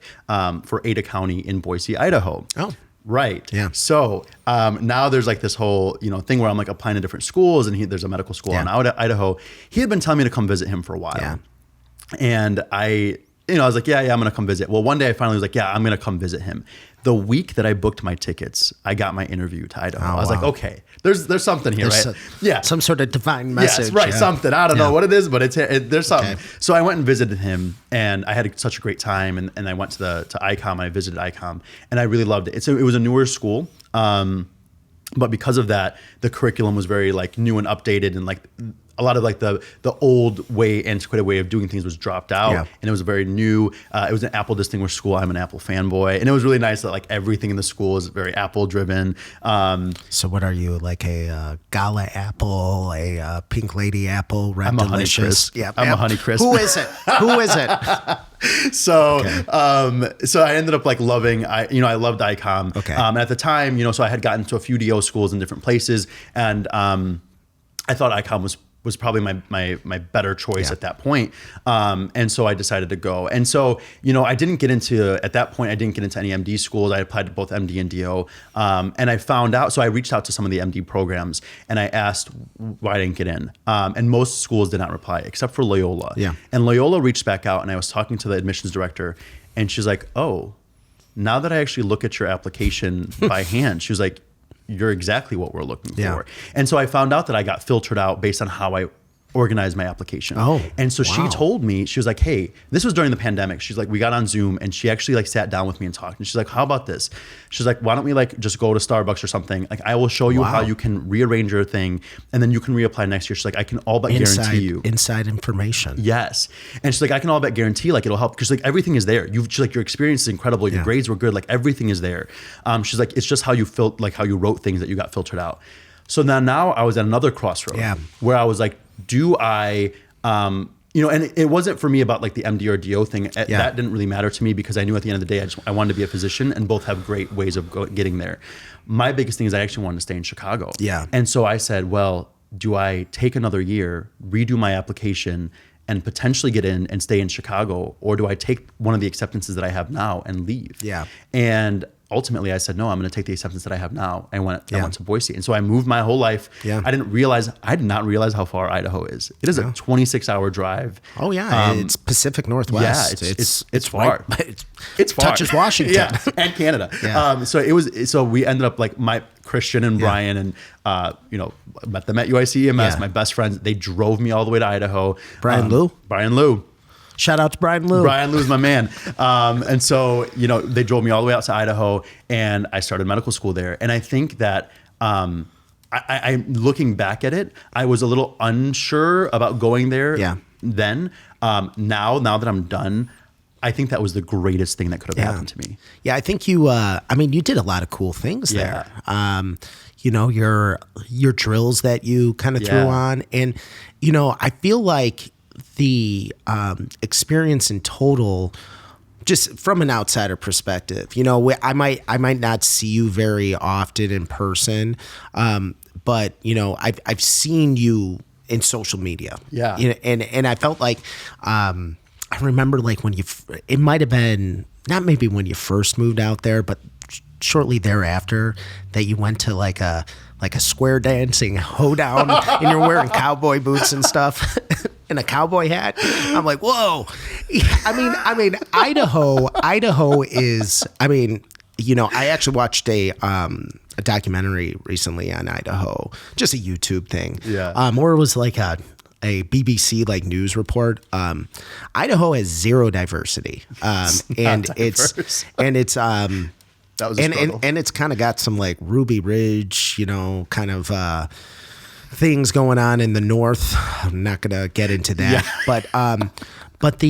for Ada County in Boise, Idaho. Oh. Right. Yeah. So now there's like this whole thing where I'm like applying to different schools, and there's a medical school in Idaho. He had been telling me to come visit him for a while. Yeah. And I was like, yeah, I'm going to come visit. Well, one day I finally was like, yeah, I'm going to come visit him. The week that I booked my tickets, I got my interview to Idaho. I was like, okay, there's something here, right? Some sort of divine message. Yes, right. Something. I don't know what it is, but there's something. Okay. So I went and visited him, and I had such a great time. And I went to ICOM, and I visited ICOM, and I really loved it. It was a newer school. But because of that, the curriculum was very like new and updated, and like a lot of like the old way, antiquated way of doing things was dropped out, and it was a very new. It was an Apple distinguished school. I'm an Apple fanboy, and it was really nice that like everything in the school is very Apple driven. So what are you, like a Gala apple, a Pink Lady apple, Red I'm Delicious? I'm a Honeycrisp. Who is it? So I ended up like loving. I loved ICOM. Okay. And at the time, so I had gotten to a few DO schools in different places, and I thought ICOM was probably my better choice at that point. And so I decided to go. And so, I didn't get into any MD schools. I applied to both MD and DO. And I found out, so I reached out to some of the MD programs, and I asked why I didn't get in. And most schools did not reply except for Loyola. Yeah. And Loyola reached back out, and I was talking to the admissions director, and she's like, oh, now that I actually look at your application by hand, she was like, you're exactly what we're looking for. And so I found out that I got filtered out based on how I organized my application. Oh, and so she told me, she was like, hey, this was during the pandemic. She's like, we got on Zoom, and she actually like sat down with me and talked. And she's like, how about this? She's like, why don't we like just go to Starbucks or something? Like, I will show you how you can rearrange your thing, and then you can reapply next year. She's like, I can all but guarantee you. Inside information. Yes. And she's like, I can all but guarantee like it'll help, because like everything is there. She's like, your experience is incredible. Your grades were good. Like everything is there. She's like, it's just how you felt, like how you wrote things that you got filtered out. So now I was at another crossroad where I was like, do I, and it wasn't for me about like the MD or DO thing. That didn't really matter to me, because I knew at the end of the day, I wanted to be a physician, and both have great ways of getting there. My biggest thing is I actually wanted to stay in Chicago. Yeah. And so I said, well, do I take another year, redo my application, and potentially get in and stay in Chicago, or do I take one of the acceptances that I have now and leave? Yeah. And ultimately I said, no, I'm going to take the acceptance that I have now. I went to Boise. And so I moved my whole life. Yeah. I did not realize how far Idaho is. It is a 26-hour drive. Oh yeah. It's Pacific Northwest. Yeah, it's far. Right, it's far. Touches Washington. And Canada. Yeah. So we ended up like Christian and Brian and, met them at UIC EMS, my best friends. They drove me all the way to Idaho. Brian Lou. Shout out to Brian Lou. Brian Lou's my man. And so, they drove me all the way out to Idaho, and I started medical school there. And I think that I looking back at it, I was a little unsure about going there then. Now that I'm done, I think that was the greatest thing that could have happened to me. Yeah, I think you did a lot of cool things there. Your drills that you kind of threw on. And, I feel like the experience in total, just from an outsider perspective, I might not see you very often in person, but I've seen you in social media. Yeah. And I felt like I remember like when it might have been not maybe when you first moved out there, but shortly thereafter, that you went to like a square dancing hoedown and you're wearing cowboy boots and stuff. And a cowboy hat. I'm like, whoa. I mean, Idaho is, I actually watched a documentary recently on Idaho, just a YouTube thing. Yeah. Or it was like a BBC like news report. Idaho has zero diversity. And it's That was a struggle. And it's kind of got some like Ruby Ridge, kind of things going on in the north. I'm not gonna get into that, but the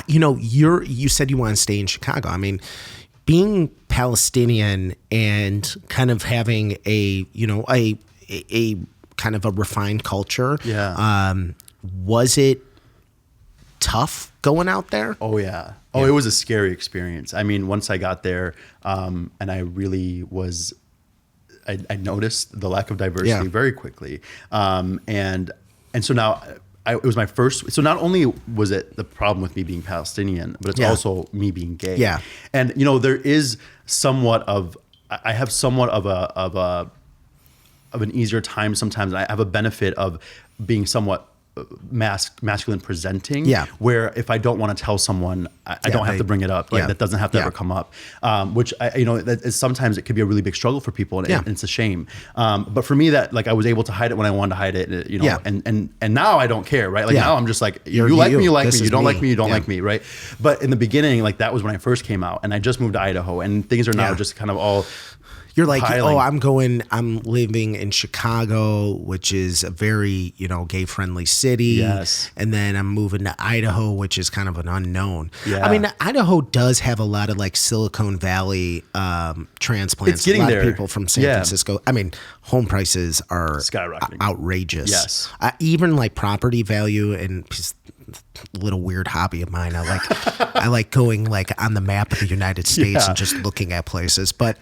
you said you want to stay in Chicago. I mean, being Palestinian and kind of having a kind of a refined culture. Yeah. Was it tough going out there? Oh yeah. Oh, it was a scary experience. I mean, once I got there, and I really was, I noticed the lack of diversity very quickly. And so now it was my first. So not only was it the problem with me being Palestinian, but it's also me being gay. Yeah. And there is somewhat of, I have somewhat of an easier time sometimes. I have a benefit of being somewhat masculine presenting, where if I don't want to tell someone, I don't have to bring it up. Like that doesn't have to ever come up, which sometimes it could be a really big struggle for people, and it's a shame. But for me, that like I was able to hide it when I wanted to hide it, and now I don't care, right? Like now I'm just like, you like me, you like me, you don't like me, you don't like me, right? But in the beginning, like that was when I first came out, and I just moved to Idaho, and things are now just kind of all. You're like, piling. I'm living in Chicago, which is a very, gay friendly city. Yes. And then I'm moving to Idaho, which is kind of an unknown. Yeah. I mean, Idaho does have a lot of like Silicon Valley transplants. It's getting a lot there. of people from San Francisco. I mean, home prices are skyrocketing. Outrageous. Yes. Even like property value and little weird hobby of mine. I like going like on the map of the United States and just looking at places. But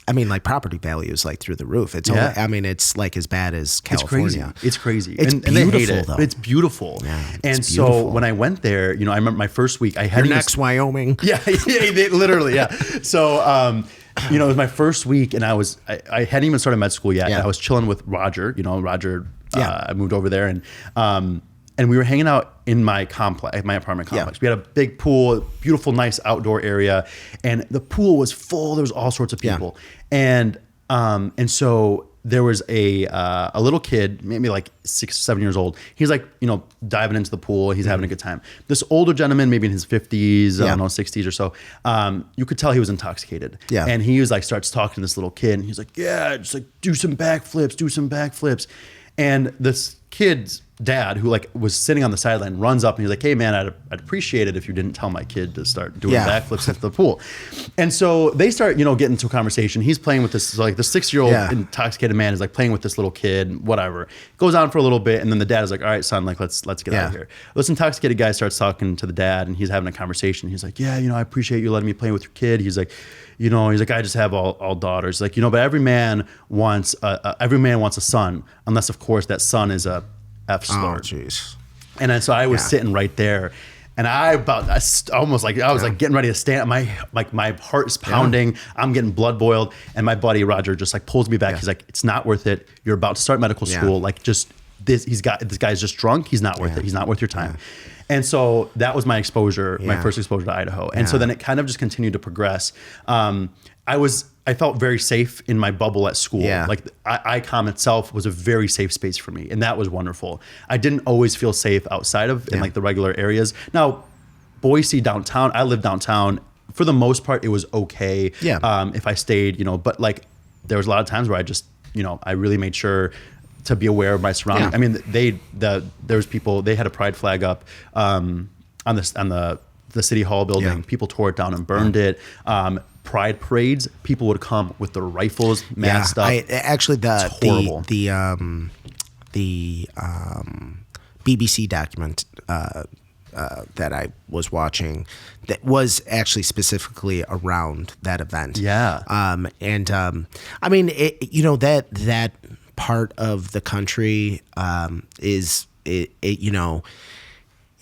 I mean, like property value is like through the roof. It's it's like as bad as California. It's crazy. It's and beautiful, they hate it. though. It's beautiful. Yeah, and so when I went there, I remember my first week. I had Wyoming. Yeah, literally. Yeah. So it was my first week, and I hadn't even started med school yet. Yeah. I was chilling with Roger. Roger. I moved over there, and we were hanging out in my complex, my apartment complex. We had a big pool, beautiful, nice outdoor area, and the pool was full. There was all sorts of people, and so there was a little kid, maybe like 6 or 7 years old. He's like, diving into the pool. He's having a good time. This older gentleman, maybe in his 50s, I don't know, 60s or so. You could tell he was intoxicated. Yeah, and he was like, starts talking to this little kid, and he's like, just like do some backflips, and this kid's dad, who like was sitting on the sideline, runs up and he's like, "Hey man, I'd appreciate it if you didn't tell my kid to start doing backflips into the pool." And so they start, getting into a conversation. He's playing with this, like the 6-year-old intoxicated man is like playing with this little kid, whatever. Goes on for a little bit, and then the dad is like, "All right, son, like let's get out of here." This intoxicated guy starts talking to the dad, and he's having a conversation. He's like, "Yeah, I appreciate you letting me play with your kid." He's like, I just have all daughters. Like, but every man wants a son, unless of course that son is a F slur. Oh, jeez. And so I was sitting right there, and I was like getting ready to stand. My heart is pounding. I'm getting blood boiled, and my buddy Roger just like pulls me back. He's like, "It's not worth it. You're about to start medical school. Like, just this. This guy's just drunk. He's not worth it. He's not worth your time." And so that was my exposure, my first exposure to Idaho. And so then it kind of just continued to progress. I felt very safe in my bubble at school. Yeah. Like ICOM itself was a very safe space for me, and that was wonderful. I didn't always feel safe outside of in like the regular areas. Now, Boise downtown, I live downtown. For the most part, it was okay. Yeah. If I stayed, but like there was a lot of times where I just, I really made sure to be aware of my surroundings. Yeah. I mean, there was people. They had a pride flag up on the city hall building. Yeah. People tore it down and burned it. Pride parades, people would come with their rifles, masked up. Actually, the BBC document that I was watching that was actually specifically around that event. Yeah. I mean, that part of the country is it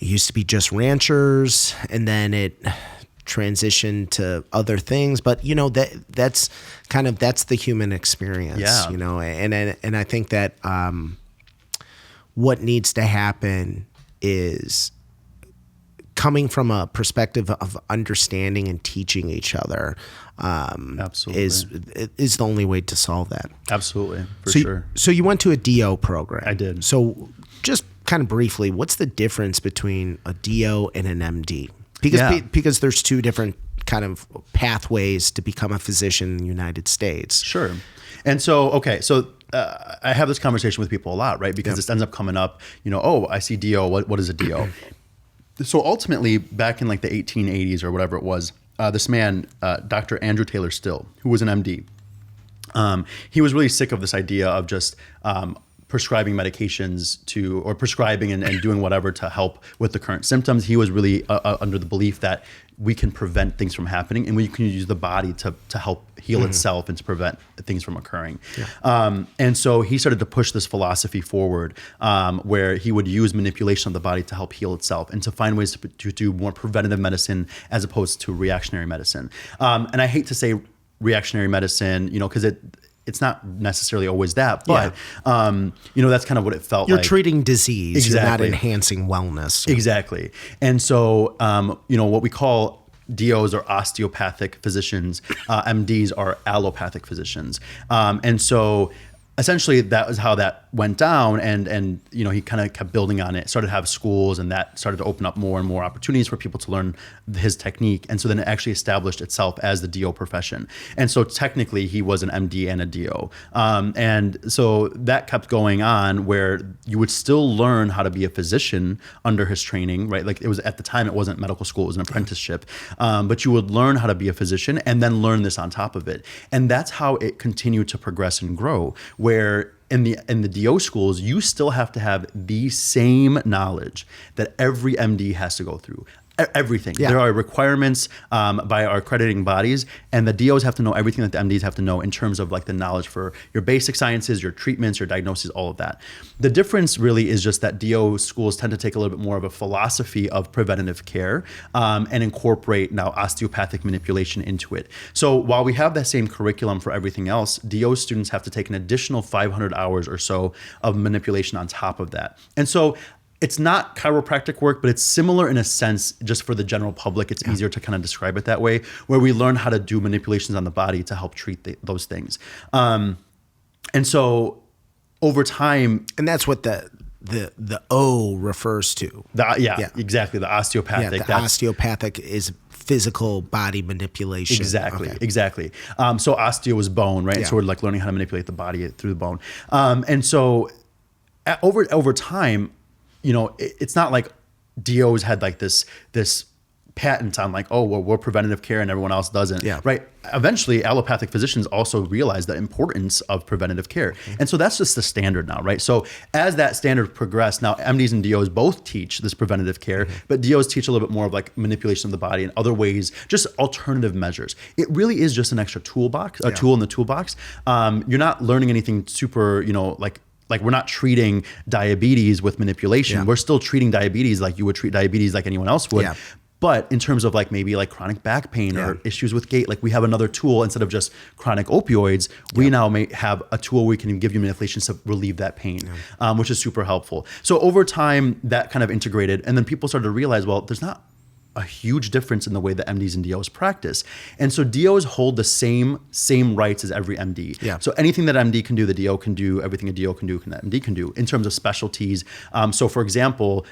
used to be just ranchers, and then it transition to other things, but that's the human experience. Yeah. And I think that what needs to happen is coming from a perspective of understanding and teaching each other. Absolutely. is the only way to solve that. Absolutely, for sure. So you went to a DO program. I did. So just kind of briefly, what's the difference between a DO and an MD? Because there's two different kind of pathways to become a physician in the United States. Sure. And so, okay, so I have this conversation with people a lot, right? Because this ends up coming up, oh, I see DO. What is a DO? So ultimately, back in like the 1880s or whatever it was, this man, Dr. Andrew Taylor Still, who was an MD, he was really sick of this idea of just prescribing medications or prescribing and doing whatever to help with the current symptoms. He was really under the belief that we can prevent things from happening, and we can use the body to help heal itself and to prevent things from occurring. And so he started to push this philosophy forward, where he would use manipulation of the body to help heal itself and to find ways to do more preventative medicine as opposed to reactionary medicine. And I hate to say reactionary medicine, because it's not necessarily always that, but that's kind of what it felt like. You're treating disease, exactly. You're not enhancing wellness. Exactly. And so, what we call DOs are osteopathic physicians, MDs are allopathic physicians. And so essentially that was how that went down, and he kind of kept building on it, started to have schools, and that started to open up more and more opportunities for people to learn his technique. And so then it actually established itself as the DO profession. And so technically he was an MD and a DO. And so that kept going on, where you would still learn how to be a physician under his training, right? Like, it was, at the time, it wasn't medical school, it was an apprenticeship. But you would learn how to be a physician and then learn this on top of it. And that's how it continued to progress and grow, where in the DO schools, you still have to have the same knowledge that every MD has to go through. Everything. There are requirements by our accrediting bodies, and the DOs have to know everything that the MDs have to know in terms of like the knowledge for your basic sciences, your treatments, your diagnoses, all of that. The difference really is just that DO schools tend to take a little bit more of a philosophy of preventative care and incorporate now osteopathic manipulation into it. So while we have that same curriculum for everything else, DO students have to take an additional 500 hours or so of manipulation on top of that. And so it's not chiropractic work, but it's similar in a sense. Just for the general public, it's easier to kind of describe it that way, where we learn how to do manipulations on the body to help treat those things. And so over time, and that's what the O refers to. Exactly. The osteopathic. The osteopathic is physical body manipulation. Exactly. So osteo is bone, right? So we're like learning how to manipulate the body through the bone. And so over time, it's not like DOs had like this patent on like, oh, well, we're preventative care and everyone else doesn't, right? Eventually, allopathic physicians also realized the importance of preventative care. And so that's just the standard now, right? So as that standard progressed, now MDs and DOs both teach this preventative care, but DOs teach a little bit more of like manipulation of the body and other ways, just alternative measures. It really is just an extra toolbox, a tool in the toolbox. You're not learning anything super, like we're not treating diabetes with manipulation. We're still treating diabetes like you would treat diabetes like anyone else would. But in terms of like maybe like chronic back pain or issues with gait, like we have another tool instead of just chronic opioids. We now may have a tool we can give you manipulations to relieve that pain, which is super helpful. So over time that kind of integrated, and then people started to realize, well, there's not a huge difference in the way that MDs and DOs practice. And so DOs hold the same rights as every MD. So anything that MD can do, the DO can do. Everything a DO can do, that MD can do in terms of specialties. So for example,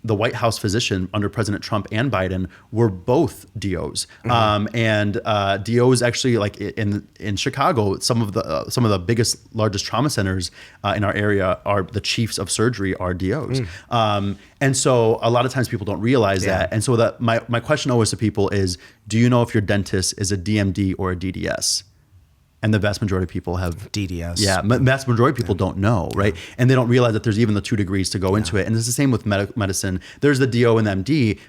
the White House physician under President Trump and Biden were both DOs. And DOs actually, like in Chicago, some of the biggest, largest trauma centers in our area are the chiefs of surgery are DOs. And so a lot of times people don't realize that. And so that my question always to people is, do you know if your dentist is a DMD or a DDS? And the vast majority of people have DDS. Vast majority of people don't know, right? And they don't realize that there's even the 2 degrees to go into it. And it's the same with medicine. There's the DO and the MD,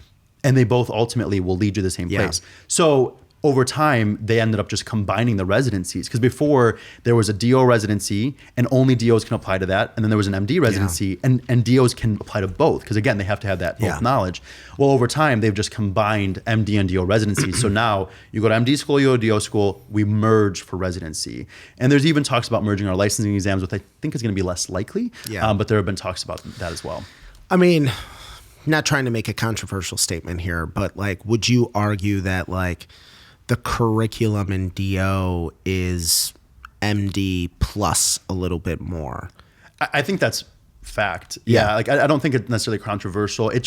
and they both ultimately will lead you to the same place. So over time, they ended up just combining the residencies, because before there was a DO residency and only DOs can apply to that. And then there was an MD residency and DOs can apply to both, because again, they have to have that both knowledge. Well, over time, they've just combined MD and DO residencies. So now you go to MD school, you go to DO school, we merge for residency. And there's even talks about merging our licensing exams, which I think is going to be less likely. But there have been talks about that as well. I mean, not trying to make a controversial statement here, but like, would you argue that like the curriculum in DO is MD plus a little bit more? I think that's fact. Like I don't think it's necessarily controversial. It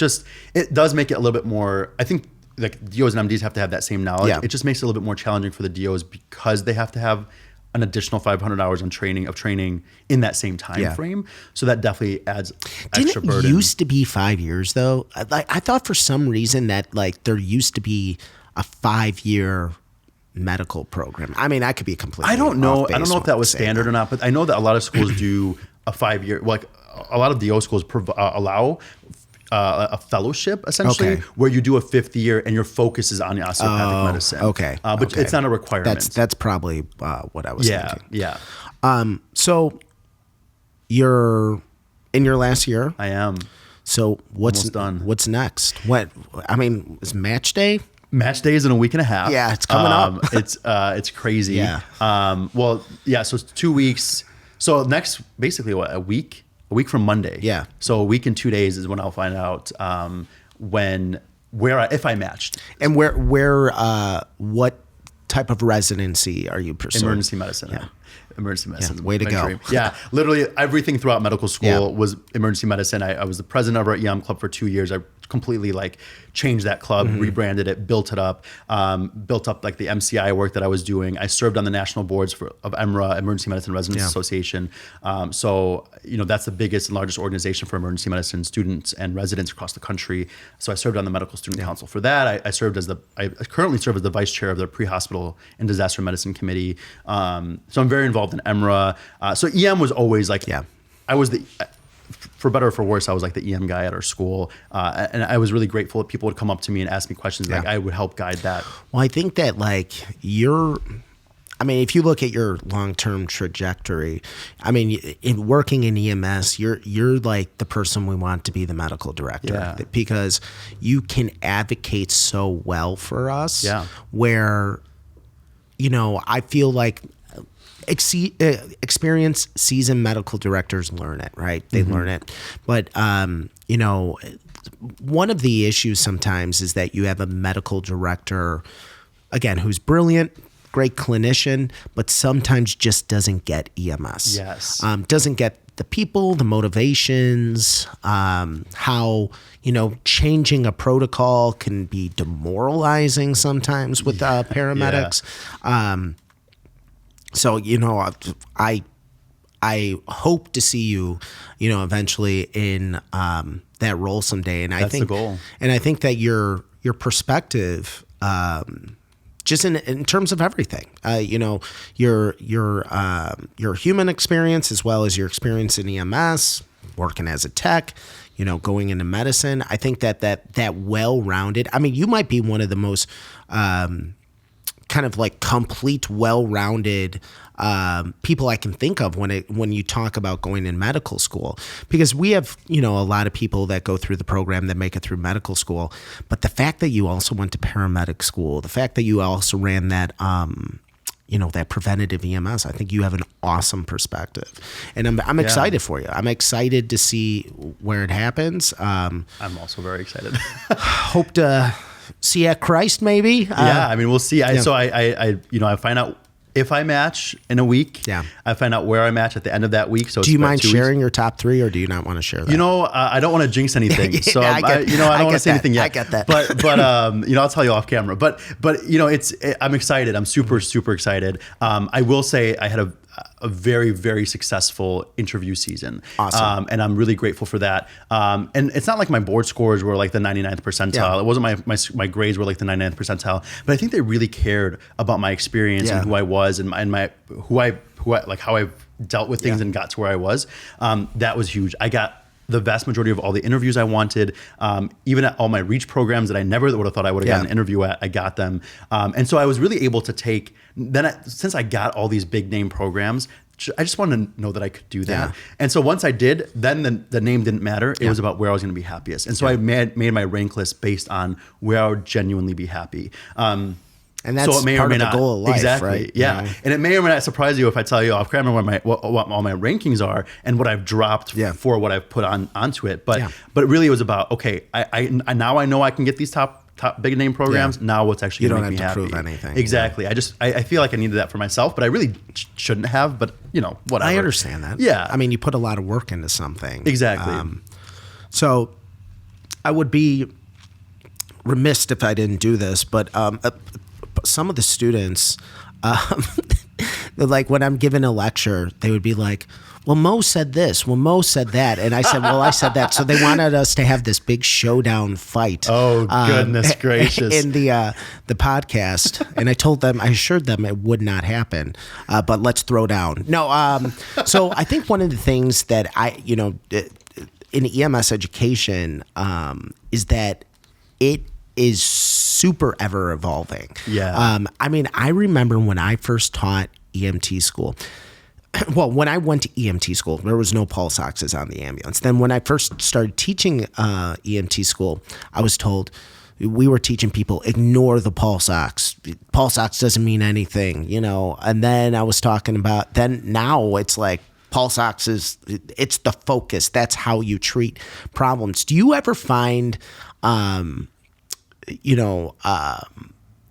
does make it a little bit more, I think like DOs and MDs have to have that same knowledge. Yeah. It just makes it a little bit more challenging for the DOs because they have to have an additional 500 hours on training in that same time frame. So that definitely adds extra burden. Didn't it used to be 5 years though? I thought for some reason that like there used to be a 5-year medical program. I mean, I could be completely I don't know off base if that was saying standard that. or not, but I know that a lot of schools do a 5-year, like a lot of DO schools allow a fellowship essentially, Okay. where you do a 5th year and your focus is on osteopathic medicine. Okay. But Okay. it's not a requirement. That's probably what I was thinking. Yeah. So you're in your last year. I am. So what's Almost done. What's next? Is match day? Match day is in a week and a half. Yeah, it's coming up. It's crazy. Yeah. So it's 2 weeks. So next, basically a week from Monday. Yeah. So a week and 2 days is when I'll find out if I matched. And what type of residency are you pursuing? Emergency medicine. Yeah. Emergency medicine. Yeah, way to My go. dream. Yeah, literally everything throughout medical school Yeah. was emergency medicine. I was the president of our EM club for 2 years. I completely changed that club, rebranded it, built it up, built up like the MCI work that I was doing. I served on the national boards of EMRA, Emergency Medicine Residents Association. So that's the biggest and largest organization for emergency medicine students and residents across the country. So I served on the medical student council for that. I currently serve as the vice chair of the pre-hospital and disaster medicine committee. So I'm very involved in EMRA. So EM was always I was for better or for worse, I was like the EM guy at our school. And I was really grateful that people would come up to me and ask me questions. Like I would help guide that. Well, I think that if you look at your long-term trajectory, in working in EMS, you're like the person we want to be the medical director because you can advocate so well for us. Yeah. Where, I feel like experienced, seasoned medical directors learn it, right? They learn it. But, one of the issues sometimes is that you have a medical director, again, who's brilliant, great clinician, but sometimes just doesn't get EMS. Yes. Doesn't get the people, the motivations, how, changing a protocol can be demoralizing sometimes with paramedics. So, I hope to see you, eventually in that role someday. And That's the goal. And I think that your perspective, just in terms of everything, your human experience as well as your experience in EMS, working as a tech, going into medicine. I think that well-rounded. You might be one of the most kind of like complete, well-rounded people I can think of when you talk about going in medical school, because we have a lot of people that go through the program that make it through medical school, but the fact that you also went to paramedic school, the fact that you also ran that that preventative EMS, I think you have an awesome perspective, and I'm excited for you. I'm excited to see where it happens. I'm also very excited. Hope to see you at Christ, maybe. We'll see. So I find out if I match in a week. Yeah. I find out where I match at the end of that week. So do you mind sharing your top 3, or do you not want to share that? I don't want to jinx anything. So I don't want to say anything yet. I get that. But I'll tell you off camera. But I'm excited. I'm super, super excited. I will say I had a very, very successful interview season. Awesome. And I'm really grateful for that. And it's not like my board scores were like the 99th percentile. Yeah. It wasn't my grades were like the 99th percentile, but I think they really cared about my experience and who I was and how I dealt with things and got to where I was. That was huge. I got the vast majority of all the interviews I wanted, even at all my REACH programs that I never would have thought I would have gotten an interview at, I got them. And so I was really able to take, since I got all these big name programs, I just wanted to know that I could do that. Yeah. And so once I did, then the name didn't matter. It was about where I was going to be happiest. And so I made my rank list based on where I would genuinely be happy. And that's so it may part or may of the not. Goal of life, exactly. Right? Yeah. And it may or may not surprise you if I tell you off camera what all my rankings are and what I've dropped for what I've put onto it. But really it was about, okay, I now I know I can get these top big name programs. Now what's actually going to make me happy? You don't have to prove anything. Exactly. Yeah. I feel like I needed that for myself, but I really shouldn't have, but whatever. I understand that. Yeah. You put a lot of work into something. Exactly. So I would be remiss if I didn't do this, but some of the students, like when I'm giving a lecture, they would be like, well, Moe said this. Well, Moe said that. And I said, well, I said that. So they wanted us to have this big showdown fight. Oh, goodness gracious. In the podcast. And I assured them it would not happen. But let's throw down. No. So I think one of the things that in EMS education is that it is super ever evolving. Yeah. I remember when I first taught EMT school. Well, when I went to EMT school, there was no pulse oxes on the ambulance. Then when I first started teaching EMT school, I was told we were teaching people, ignore the pulse ox. Pulse ox doesn't mean anything, And then I was talking about, now it's like pulse ox it's the focus. That's how you treat problems. Do you ever find,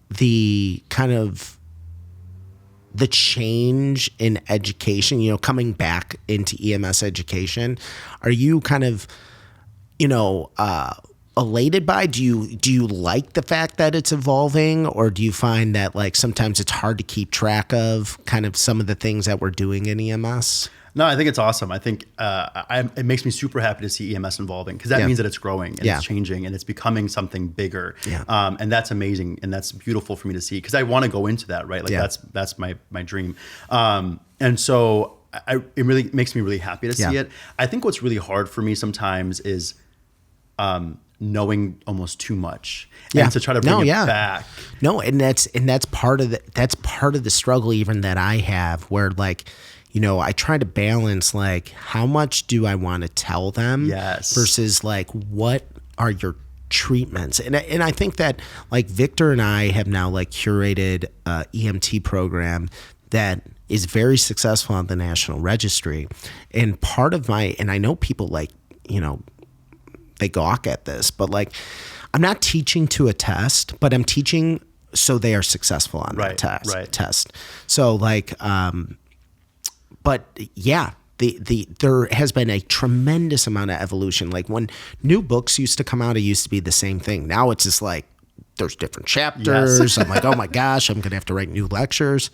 the kind of the change in education, coming back into EMS education, are you kind of, elated by? Do you like the fact that it's evolving, or do you find that like sometimes it's hard to keep track of kind of some of the things that we're doing in EMS? No, I think it's awesome. I think it makes me super happy to see EMS evolving, because that means that it's growing and it's changing and it's becoming something bigger. Yeah. And that's amazing, and that's beautiful for me to see, because I want to go into that, right? Like that's my dream. And so it really makes me really happy to see it. I think what's really hard for me sometimes is knowing almost too much and to try to bring it back. No, and that's part of the struggle even that I have, where like, I try to balance like how much do I want to tell them versus like what are your treatments. And I think that like Victor and I have now like curated a EMT program that is very successful on the National Registry. And part of and I know people like, they gawk at this, but like I'm not teaching to a test, but I'm teaching so they are successful on that test. So like, but yeah, there has been a tremendous amount of evolution. Like when new books used to come out, it used to be the same thing. Now it's just like there's different chapters. Yes. I'm like, oh my gosh, I'm gonna have to write new lectures.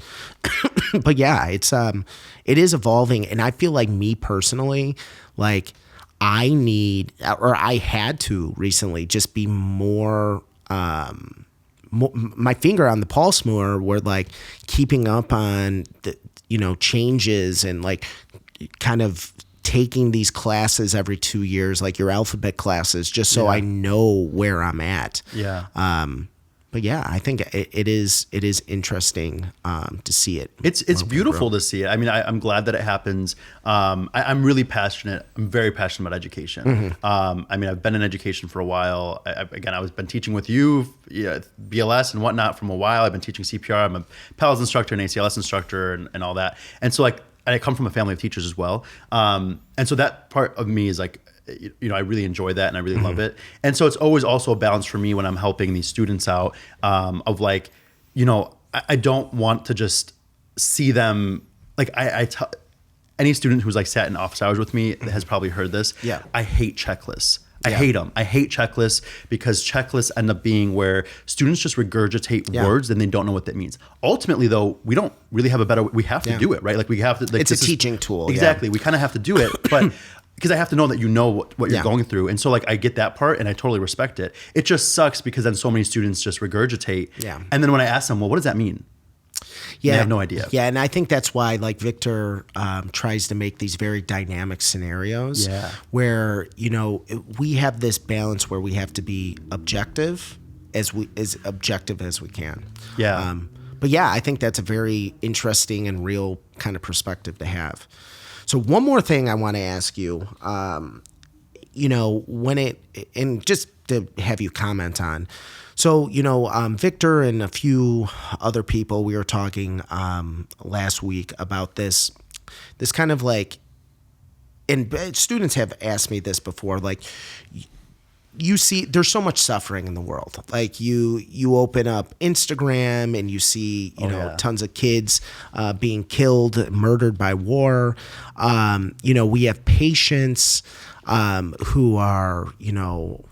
But yeah, it is evolving, and I feel like me personally, like I had to recently just be more. My finger on the pulse more, where like keeping up on the changes and like kind of taking these classes every 2 years, like your alphabet classes, just so I know where I'm at. Yeah. But yeah, I think it is interesting to see it. It's beautiful to see it. I mean, I'm glad that it happens. I'm really passionate. I'm very passionate about education. Mm-hmm. I mean, I've been in education for a while. I've been teaching with you, BLS and whatnot from a while. I've been teaching CPR. I'm a PALS instructor and ACLS instructor and all that. And so like, I come from a family of teachers as well. And so that part of me is like, I really enjoy that and I really love it. And so it's always also a balance for me when I'm helping these students out, of like, I don't want to just see them like any student who's like sat in office hours with me has probably heard this. Yeah. I hate checklists. I hate them. I hate checklists, because checklists end up being where students just regurgitate words and they don't know what that means. Ultimately, though, we don't really have we have to do it, right? Like we have to. Like, it's a teaching tool. Exactly. We kind of have to do it, but because I have to know that what you're going through. And so like I get that part and I totally respect it. It just sucks because then so many students just regurgitate. Yeah. And then when I ask them, well, what does that mean? Yeah, I have no idea. Yeah, and I think that's why like Victor tries to make these very dynamic scenarios where, we have this balance where we have to be objective as objective as we can. Yeah. But yeah, I think that's a very interesting and real kind of perspective to have. So one more thing I want to ask you, and just to have you comment on. So, Victor and a few other people, we were talking last week about this kind of like, and students have asked me this before, like, you see there's so much suffering in the world. Like you open up Instagram and you see, tons of kids being killed, murdered by war. We have patients who are,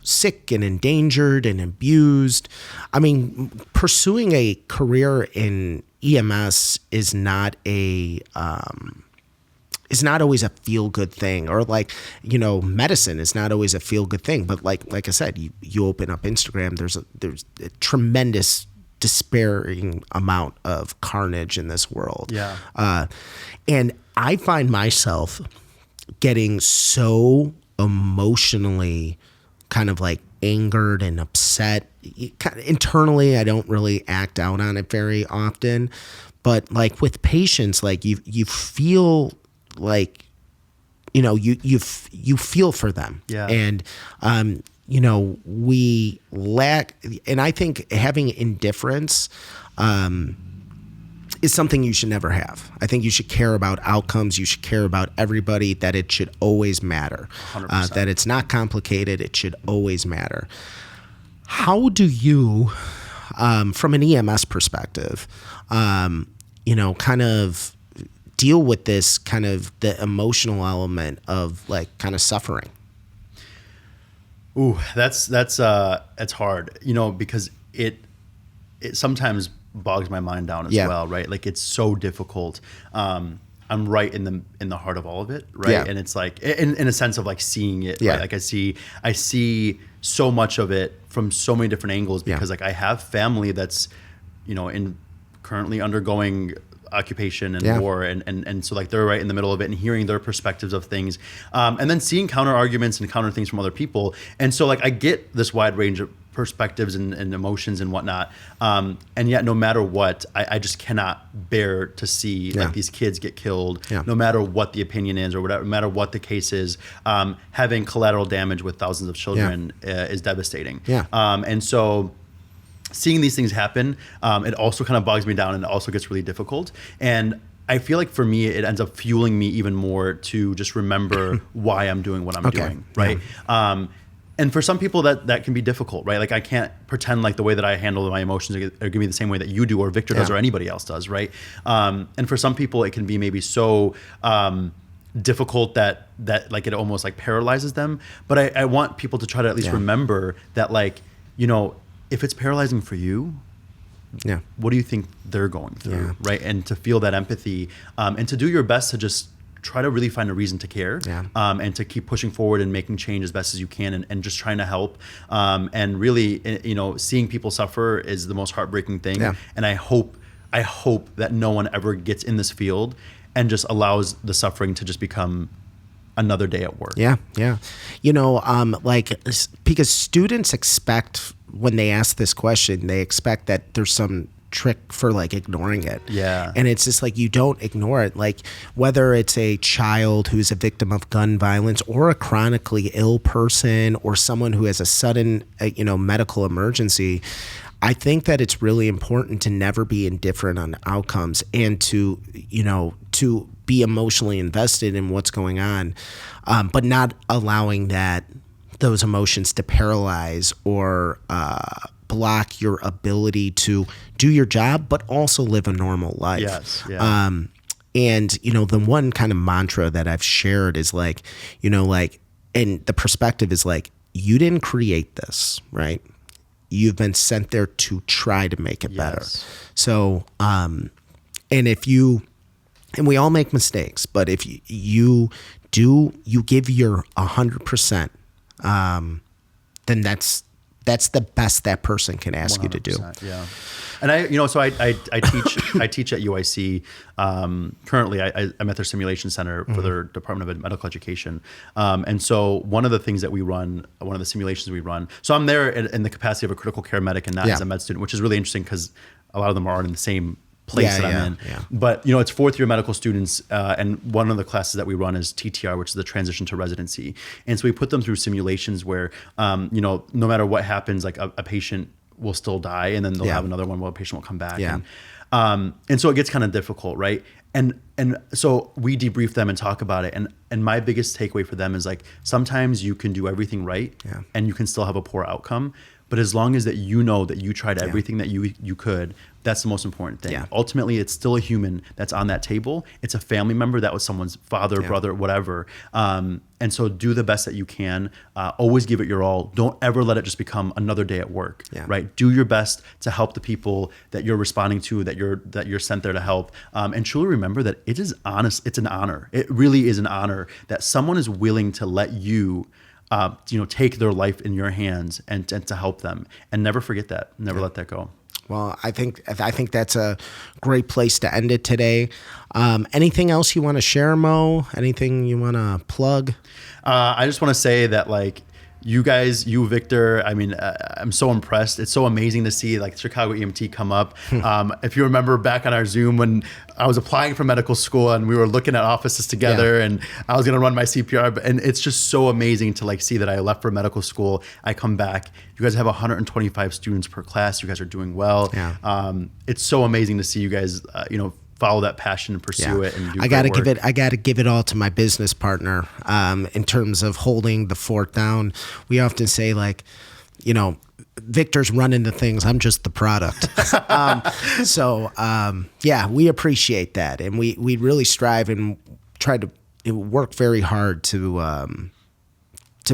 sick and endangered and abused. I mean, pursuing a career in EMS is not always a feel-good thing, or medicine is not always a feel-good thing. But like I said, you open up Instagram, there's a tremendous despairing amount of carnage in this world. Yeah. And I find myself getting so emotionally kind of angered and upset. Internally, I don't really act out on it very often, but with patients, you feel you feel for them. Yeah. And we lack, and I think having indifference is something you should never have. I think you should care about outcomes. You should care about everybody, that it should always matter. 100%. That it's not complicated. It should always matter. How do you, from an EMS perspective, kind of deal with this kind of the emotional element of kind of suffering? Ooh, that's hard, because it sometimes bogs my mind down as well, right? It's so difficult. I'm right in the heart of all of it, right? Yeah. And it's in a sense of seeing it, Yeah. right? I see so much of it from so many different angles, because I have family that's, currently undergoing occupation and war, and so they're right in the middle of it, and hearing their perspectives of things, and then seeing counter arguments and counter things from other people. And so I get this wide range of perspectives and emotions and whatnot, and yet no matter what, I just cannot bear to see these kids get killed, no matter what the opinion is or whatever, no matter what the case is. Having collateral damage with thousands of children is devastating. And so seeing these things happen, it also kind of bogs me down, and it also gets really difficult. And I feel for me, it ends up fueling me even more to just remember why I'm doing what I'm doing, right? Yeah. And for some people that can be difficult, right? I can't pretend the way that I handle my emotions are going to be the same way that you do, or Victor does, or anybody else does, right? And for some people, it can be maybe so difficult that it almost paralyzes them. But I want people to try to at least remember that, if it's paralyzing for you, what do you think they're going through, right? And to feel that empathy, and to do your best to just try to really find a reason to care, and to keep pushing forward and making change as best as you can, and just trying to help. And really, seeing people suffer is the most heartbreaking thing. And I hope that no one ever gets in this field and just allows the suffering to just become another day at work. Because students expect, when they ask this question, they expect that there's some trick for ignoring it. And it's just you don't ignore it. Whether it's a child who's a victim of gun violence, or a chronically ill person, or someone who has a sudden medical emergency, I think that it's really important to never be indifferent on outcomes, and to be emotionally invested in what's going on, but not allowing those emotions to paralyze or block your ability to do your job, but also live a normal life. Yes. Yeah. And the one kind of mantra that I've shared is and the perspective is you didn't create this, right? You've been sent there to try to make it better. So, and we all make mistakes, but if you give your 100%, then that's the best that person can ask you to do. Yeah. And I teach at UIC. Currently I'm at their simulation center for their Department of Medical Education. And so one of the things that we run, one of the simulations we run, so I'm there in the capacity of a critical care medic and not as a med student, which is really interesting because a lot of them are in the same place that I'm in. Yeah. But it's fourth year medical students, and one of the classes that we run is TTR, which is the transition to residency. And so we put them through simulations where no matter what happens, a patient will still die, and then they'll have another one where a patient will come back. And so it gets kind of difficult, right? And so we debrief them and talk about it. And my biggest takeaway for them is sometimes you can do everything right and you can still have a poor outcome. But as long as that you know that you tried everything that you could, that's the most important thing. Ultimately, it's still a human that's on that table. It's a family member that was someone's father, brother, whatever. And so do the best that you can. Always give it your all. Don't ever let it just become another day at work, right? Do your best to help the people that you're responding to, that you're sent there to help. And truly remember that it is honest. It's an honor. It really is an honor that someone is willing to let you take their life in your hands and to help them. And never forget that. Never let that go. Well, I think that's a great place to end it today. Anything else you want to share, Mo? Anything you want to plug? I just want to say that, like, you guys, you, Victor, I mean, I'm so impressed. It's so amazing to see like Chicago EMT come up. If you remember back on our Zoom when I was applying for medical school and we were looking at offices together and I was going to run my CPR, and it's just so amazing to like see that I left for medical school. I come back. You guys have 125 students per class. You guys are doing well. It's so amazing to see you guys, follow that passion and pursue it. And do I gotta give it all to my business partner. In terms of holding the fort down, we often say like, Victor's running the things. I'm just the product. We appreciate that, and we really strive and try to work very hard to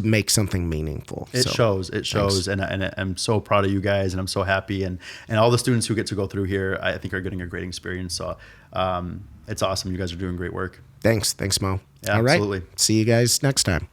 make something meaningful. It shows, and I'm so proud of you guys, and I'm so happy, and all the students who get to go through here, I think are getting a great experience. So it's awesome. You guys are doing great work. Thanks, Mo. Yeah, all right. Absolutely. See you guys next time.